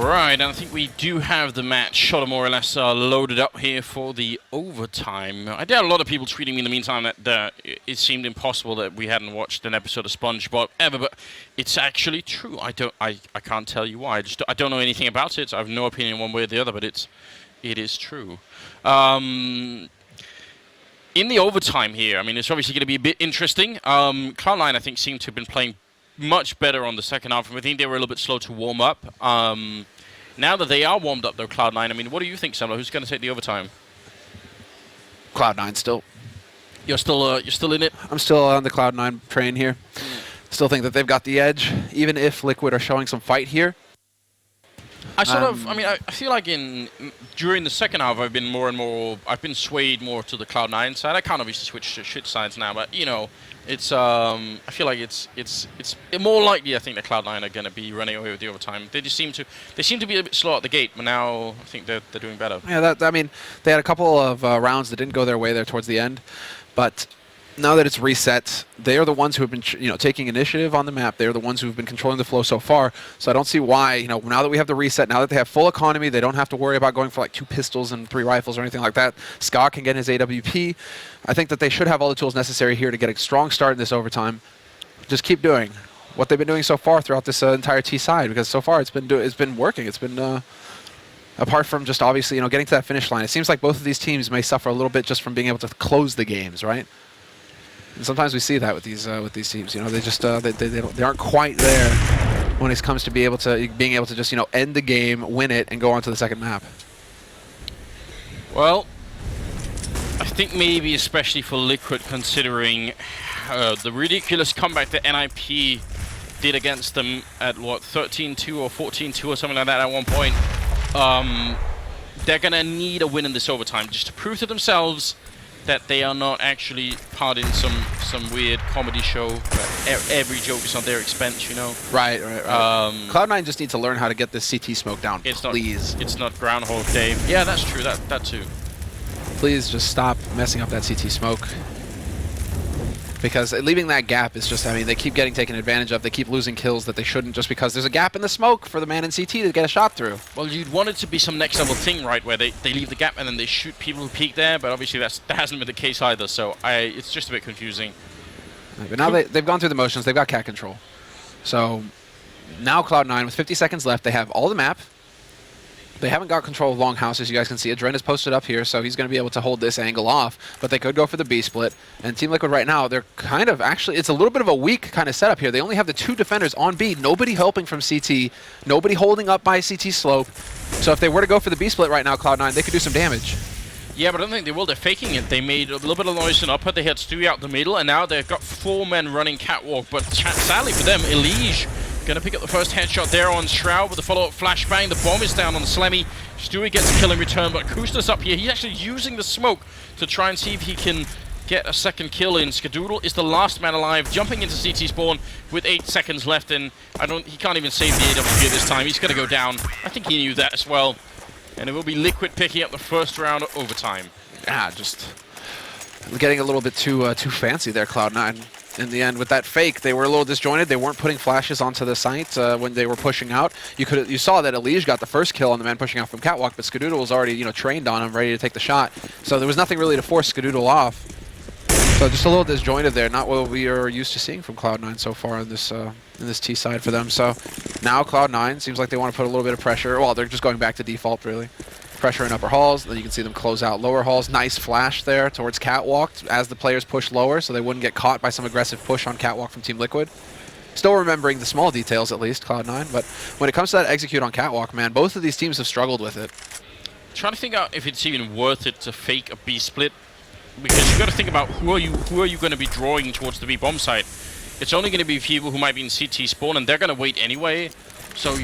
Right, and I think we do have the match sort of more or less loaded up here for the overtime. I doubt a lot of people tweeting me in the meantime that it seemed impossible that we hadn't watched an episode of SpongeBob ever, but it's actually true. I can't tell you why. I don't know anything about it. I have no opinion one way or the other, but it is true. In the overtime here, I mean, it's obviously going to be a bit interesting. Cloud9, I think, seem to have been playing much better on the second half. I think they were a little bit slow to warm up. Now that they are warmed up, though, Cloud9, I mean, what do you think, Semler? Who's going to take the overtime? Cloud9 still. You're still in it? I'm still on the Cloud9 train here. Still think that they've got the edge, even if Liquid are showing some fight here. I feel like during the second half, I've been swayed more to the Cloud9 side. I can't obviously switch to shit sides now, but it's I feel like it's more likely I think that Cloud9 are going to be running away with the overtime. They seem to be a bit slow at the gate, but now I think they're doing better. Yeah, they had a couple of rounds that didn't go their way there towards the end, but now that it's reset, they are the ones who have been taking initiative on the map. They are the ones who have been controlling the flow so far. So I don't see why, now that we have the reset, now that they have full economy, they don't have to worry about going for like 2 pistols and 3 rifles or anything like that. Scott can get his AWP. I think that they should have all the tools necessary here to get a strong start in this overtime. Just keep doing what they've been doing so far throughout this entire T side, because so far it's been working. It's been apart from just obviously, getting to that finish line, it seems like both of these teams may suffer a little bit just from being able to close the games, right? And sometimes we see that with these teams. They just they aren't quite there when it comes to being able to just end the game, win it, and go on to the second map. Well, I think maybe especially for Liquid, considering the ridiculous comeback that NIP did against them at what 13-2 or 14-2 or something like that at one point. They're gonna need a win in this overtime just to prove to themselves that they are not actually part in some weird comedy show where every joke is on their expense, Right. Cloud9 just need to learn how to get this CT smoke down, please. It's not Groundhog Day. Yeah, that's true. That too. Please just stop messing up that CT smoke. Because leaving that gap is just, they keep getting taken advantage of. They keep losing kills that they shouldn't just because there's a gap in the smoke for the man in CT to get a shot through. Well, you'd want it to be some next level thing, right, where they leave the gap and then they shoot people who peek there, but obviously that hasn't been the case either, so it's just a bit confusing. But now they've gone through the motions. They've got cat control. So now Cloud9, with 50 seconds left, they have all the map. They haven't got control of Longhouse, as you guys can see. Adren is posted up here, so he's going to be able to hold this angle off. But they could go for the B-split. And Team Liquid right now, they're kind of actually, it's a little bit of a weak kind of setup here. They only have the 2 defenders on B. Nobody helping from CT. Nobody holding up by CT slope. So if they were to go for the B-split right now, Cloud9, they could do some damage. Yeah, but I don't think they will. They're faking it. They made a little bit of noise in upper. They had Stewie out the middle, and now they've got 4 men running catwalk. But sadly for them, Elige gonna pick up the first headshot there on Shroud with the follow-up flashbang. The bomb is down on Slemmy. Stewie gets a kill in return, but Kusta's up here. He's actually using the smoke to try and see if he can get a second kill in. Skadoodle is the last man alive, jumping into CT spawn with 8 seconds left, and he can't even save the AWP this time. He's gonna go down. I think he knew that as well. And it will be Liquid picking up the first round of overtime. Just getting a little bit too fancy there, Cloud9. In the end, with that fake, they were a little disjointed. They weren't putting flashes onto the site when they were pushing out. You saw that Elige got the first kill on the man pushing out from catwalk, but Skadoodle was already trained on him, ready to take the shot. So there was nothing really to force Skadoodle off. So just a little disjointed there, not what we are used to seeing from Cloud9 so far in this T side for them. So now Cloud9 seems like they want to put a little bit of pressure. Well, they're just going back to default really. Pressure in upper halls, then you can see them close out lower halls. Nice flash there towards catwalk as the players push lower so they wouldn't get caught by some aggressive push on catwalk from Team Liquid. Still remembering the small details at least, Cloud9, but when it comes to that execute on catwalk, man, both of these teams have struggled with it. Trying to think out if it's even worth it to fake a B split, because you've got to think about who are you going to be drawing towards the B bomb site. It's only going to be people who might be in CT spawn, and they're going to wait anyway. So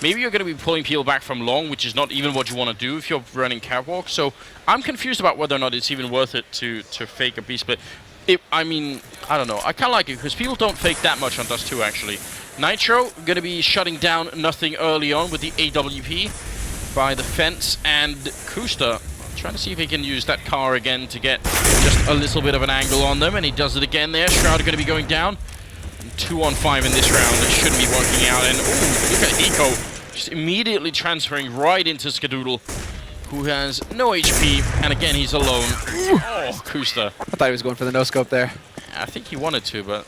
maybe you're going to be pulling people back from long, which is not even what you want to do if you're running catwalk. So I'm confused about whether or not it's even worth it to fake a B split. I don't know. I kind of like it because people don't fake that much on Dust 2 actually. Nitro going to be shutting down nothing early on with the AWP by the fence, and Kusta trying to see if he can use that car again to get just a little bit of an angle on them, and he does it again there. Shroud going to be going down. 2 on 5 in this round. It shouldn't be working out. And look at Eco just immediately transferring right into Skadoodle, who has no HP, and again he's alone. Oh, Kusta. I thought he was going for the no-scope there. I think he wanted to, but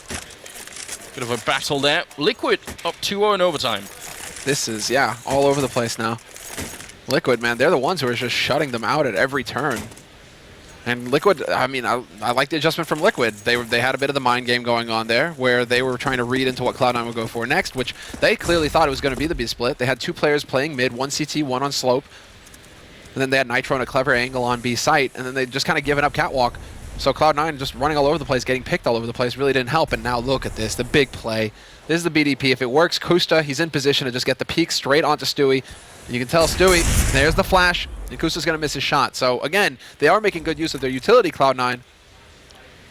bit of a battle there. Liquid up 2-0 in overtime. This is, all over the place now. Liquid, man, they're the ones who are just shutting them out at every turn. And Liquid, I like the adjustment from Liquid. They had a bit of the mind game going on there, where they were trying to read into what Cloud9 would go for next, which they clearly thought it was going to be the B-split. They had 2 players playing mid, 1 CT, 1 on slope. And then they had Nitro on a clever angle on B site, and then they just kind of given up catwalk. So Cloud9 just running all over the place, getting picked all over the place, really didn't help. And now look at this, the big play. This is the BDP. If it works, Kusta, he's in position to just get the peek straight onto Stewie. And you can tell Stewie, there's the flash, and Kusta's going to miss his shot. So again, they are making good use of their utility, Cloud9.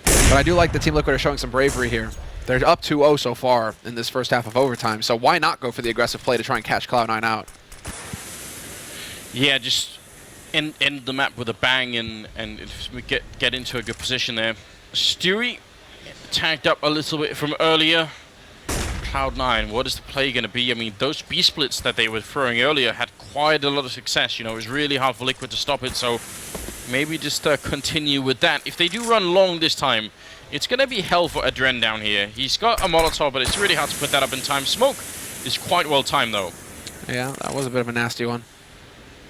But I do like the Team Liquid are showing some bravery here. They're up 2-0 so far in this first half of overtime. So why not go for the aggressive play to try and catch Cloud9 out? Yeah, just end the map with a bang and we get into a good position there. Stewie tagged up a little bit from earlier. Cloud9, what is the play going to be? Those B-splits that they were throwing earlier had quite a lot of success. It was really hard for Liquid to stop it, so maybe just continue with that. If they do run long this time, it's going to be hell for Adren down here. He's got a Molotov, but it's really hard to put that up in time. Smoke is quite well timed, though. Yeah, that was a bit of a nasty one.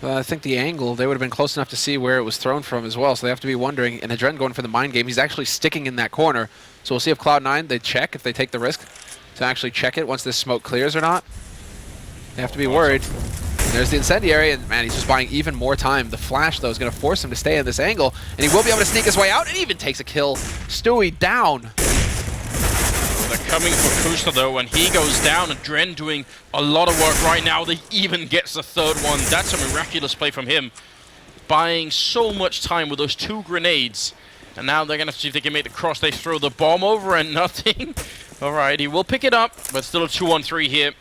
I think the angle, they would have been close enough to see where it was thrown from as well, so they have to be wondering. And Adren going for the mind game. He's actually sticking in that corner. So we'll see if Cloud9, they check, if they take the risk to actually check it once this smoke clears or not. They have to be worried. And there's the incendiary, and man, he's just buying even more time. The flash, though, is going to force him to stay in this angle, and he will be able to sneak his way out, and even takes a kill. Stewie down. They're coming for Kusta though, and he goes down, and Dren doing a lot of work right now. They even gets the third one. That's a miraculous play from him. Buying so much time with those 2 grenades. And now they're going to see if they can make the cross. They throw the bomb over and nothing. Alright, he will pick it up, but still a 2-on-3 here.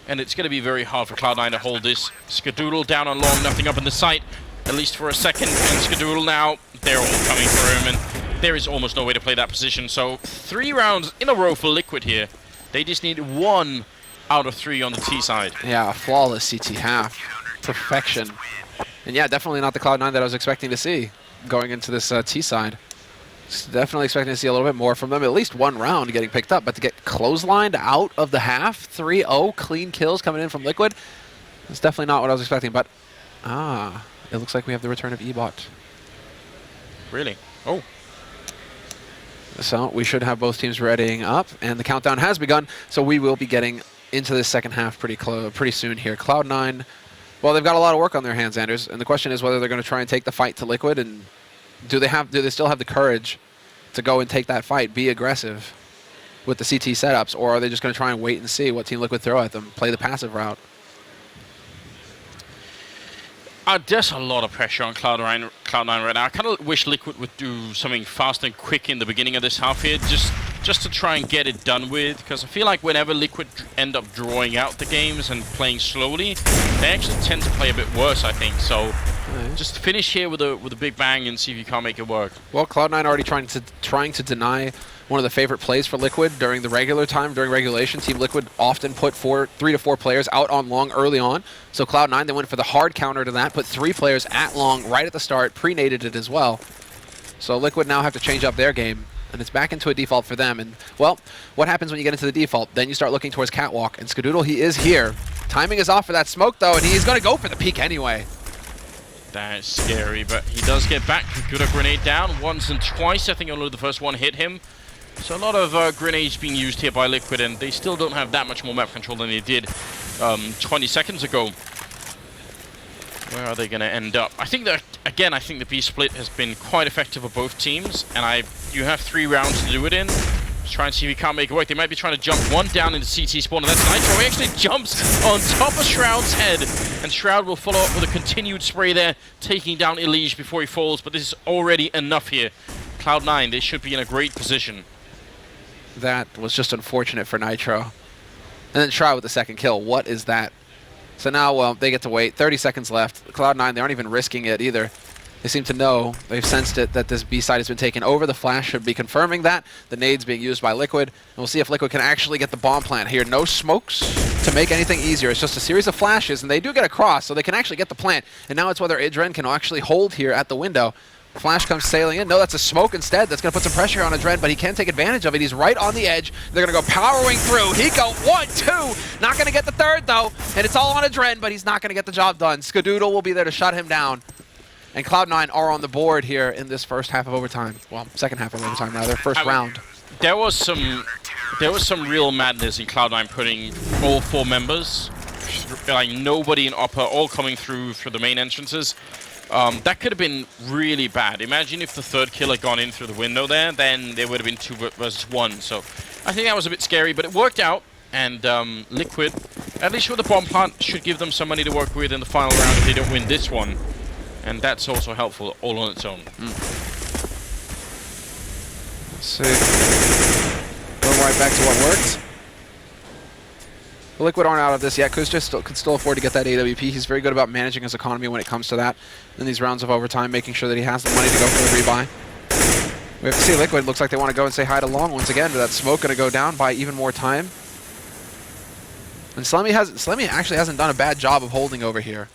And it's going to be very hard for Cloud9 to hold this. Skadoodle down on long, nothing up in the sight, at least for a second. And Skadoodle now, they're all coming for him, and there is almost no way to play that position. So 3 rounds in a row for Liquid here. They just need 1 out of 3 on the T side. Yeah, a flawless CT half. Perfection. And yeah, definitely not the Cloud9 that I was expecting to see going into this T side. Definitely expecting to see a little bit more from them. At least 1 round getting picked up, but to get clotheslined out of the half, 3-0 clean kills coming in from Liquid. That's definitely not what I was expecting, but it looks like we have the return of Ebot. Really? Oh. So we should have both teams readying up, and the countdown has begun, so we will be getting into the second half pretty soon here. Cloud9, well, they've got a lot of work on their hands, Anders, and the question is whether they're going to try and take the fight to Liquid, and do they still have the courage to go and take that fight, be aggressive with the CT setups, or are they just going to try and wait and see what Team Liquid throw at them, play the passive route? There's a lot of pressure on Cloud9 right now. I kind of wish Liquid would do something fast and quick in the beginning of this half here, just to try and get it done with, because I feel like whenever Liquid end up drawing out the games and playing slowly, they actually tend to play a bit worse, I think. So just finish here with a big bang and see if you can't make it work. Well, Cloud9 already trying to deny one of the favorite plays for Liquid during the regular time, during regulation. Team Liquid often put 3 to 4 players out on long early on. So Cloud9, they went for the hard counter to that, put 3 players at long right at the start, pre-nated it as well. So Liquid now have to change up their game, and it's back into a default for them. And, well, what happens when you get into the default? Then you start looking towards Catwalk, and Skadoodle, he is here. Timing is off for that smoke, though, and he's going to go for the peek anyway. That's scary, but he does get back. Good a grenade down once and twice. I think only the first one hit him. So a lot of grenades being used here by Liquid, and they still don't have that much more map control than they did 20 seconds ago. Where are they going to end up? I think that, again, I think the B split has been quite effective for both teams, and you have 3 rounds to do it in. Just try and see if he can't make it work. They might be trying to jump 1 down into CT spawn, and that's Nitro. He actually jumps on top of Shroud's head, and Shroud will follow up with a continued spray there, taking down Elige before he falls, but this is already enough here. Cloud9, they should be in a great position. That was just unfortunate for Nitro. And then Shroud with the second kill. What is that? So now, well, they get to wait. 30 seconds left. Cloud9, they aren't even risking it either. They seem to know, they've sensed it, that this B side has been taken over. The flash should be confirming that. The nade's being used by Liquid. And we'll see if Liquid can actually get the bomb plant here. No smokes to make anything easier. It's just a series of flashes, and they do get across, so they can actually get the plant. And now it's whether Adren can actually hold here at the window. Flash comes sailing in. No, that's a smoke instead. That's going to put some pressure on Adren, but he can take advantage of it. He's right on the edge. They're going to go powering through. Hiko, 1, 2. Not going to get the third, though. And it's all on Adren, but he's not going to get the job done. Skadoodle will be there to shut him down. And Cloud9 are on the board here in this first half of overtime. Well, second half of overtime, rather. First round. There was some real madness in Cloud9 putting all 4 members, like nobody in upper, all coming through the main entrances. That could have been really bad. Imagine if the third kill had gone in through the window there, then there would have been 2 versus 1. So I think that was a bit scary, but it worked out. And Liquid, at least with the bomb plant, should give them some money to work with in the final round if they don't win this one. And that's also helpful all on its own. Let's see. Going right back to what worked. The Liquid aren't out of this yet. Kuzja could still afford to get that AWP. He's very good about managing his economy when it comes to that. In these rounds of overtime, making sure that he has the money to go for the rebuy. We have to see Liquid. Looks like they want to go and say hi to Long once again. But that smoke going to go down by even more time. And Slemmy actually hasn't done a bad job of holding over here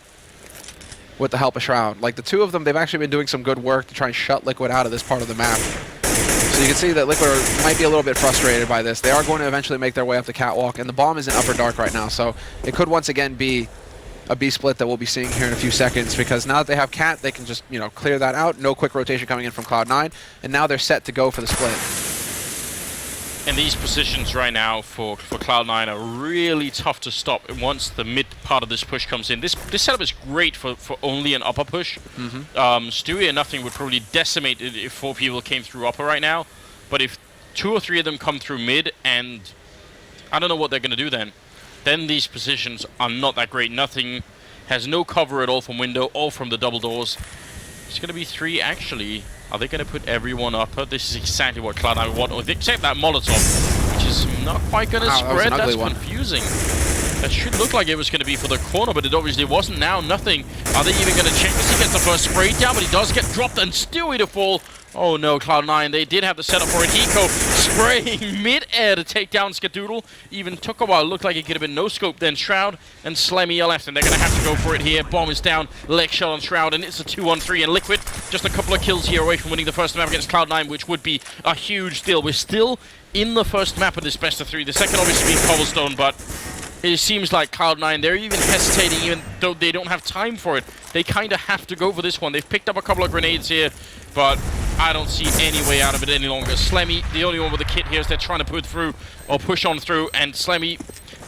with the help of Shroud. Like the 2 of them, they've actually been doing some good work to try and shut Liquid out of this part of the map. So you can see that Liquid might be a little bit frustrated by this. They are going to eventually make their way up the catwalk, and the bomb is in upper dark right now, so it could once again be a B split that we'll be seeing here in a few seconds, because now that they have Cat, they can just, you know, clear that out. No quick rotation coming in from Cloud9, and now they're set to go for the split. And these positions right now for Cloud9 are really tough to stop once the mid part of this push comes in. This setup is great for only an upper push. Stewie and Nothing would probably decimate it if 4 people came through upper right now. But if 2 or 3 of them come through mid, and I don't know what they're going to do then these positions are not that great. Nothing has no cover at all from window or from the double doors. It's going to be 3 actually. Are they going to put everyone up? This is exactly what Cloud9 want, except that Molotov, which is not quite going to spread. That's confusing. That should look like it was going to be for the corner, but it obviously wasn't. Now Nothing. Are they even going to check this? He gets the first spray down, but he does get dropped, and Stewie to fall. Oh no, Cloud9, they did have the setup for it. Eco spraying mid-air to take down Skadoodle. Even took a while. Looked like it could have been no-scope. Then Shroud and Slemmy are left, and they're going to have to go for it here. Bomb is down, leg shot on Shroud, and it's a 2-on-3. And Liquid, just a couple of kills here away from winning the first map against Cloud9, which would be a huge deal. We're still in the first map of this best of 3. The second obviously being Cobblestone, but it seems like Cloud9, they're even hesitating, even though they don't have time for it. They kind of have to go for this one. They've picked up a couple of grenades here, but I don't see any way out of it any longer. Slemmy, the only one with the kit here, is they're trying to put through or push on through, and Slemmy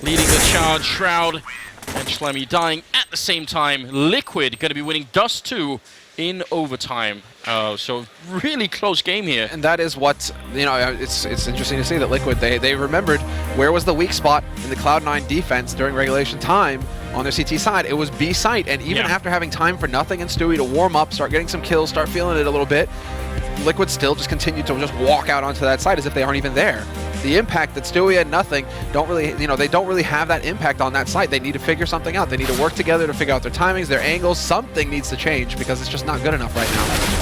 leading the charge. Shroud and Slemmy dying at the same time. Liquid going to be winning Dust 2 in overtime. So really close game here. And that is what, you know, it's interesting to see that Liquid, they remembered where was the weak spot in the Cloud9 defense during regulation time on their CT side. It was B site, and even after having time for Nothing and Stewie to warm up, start getting some kills, start feeling it a little bit, Liquid still just continued to just walk out onto that side as if they aren't even there. The impact that Stewie and Nothing don't really, you know, they don't really have that impact on that site. They need to figure something out. They need to work together to figure out their timings, their angles. Something needs to change because it's just not good enough right now.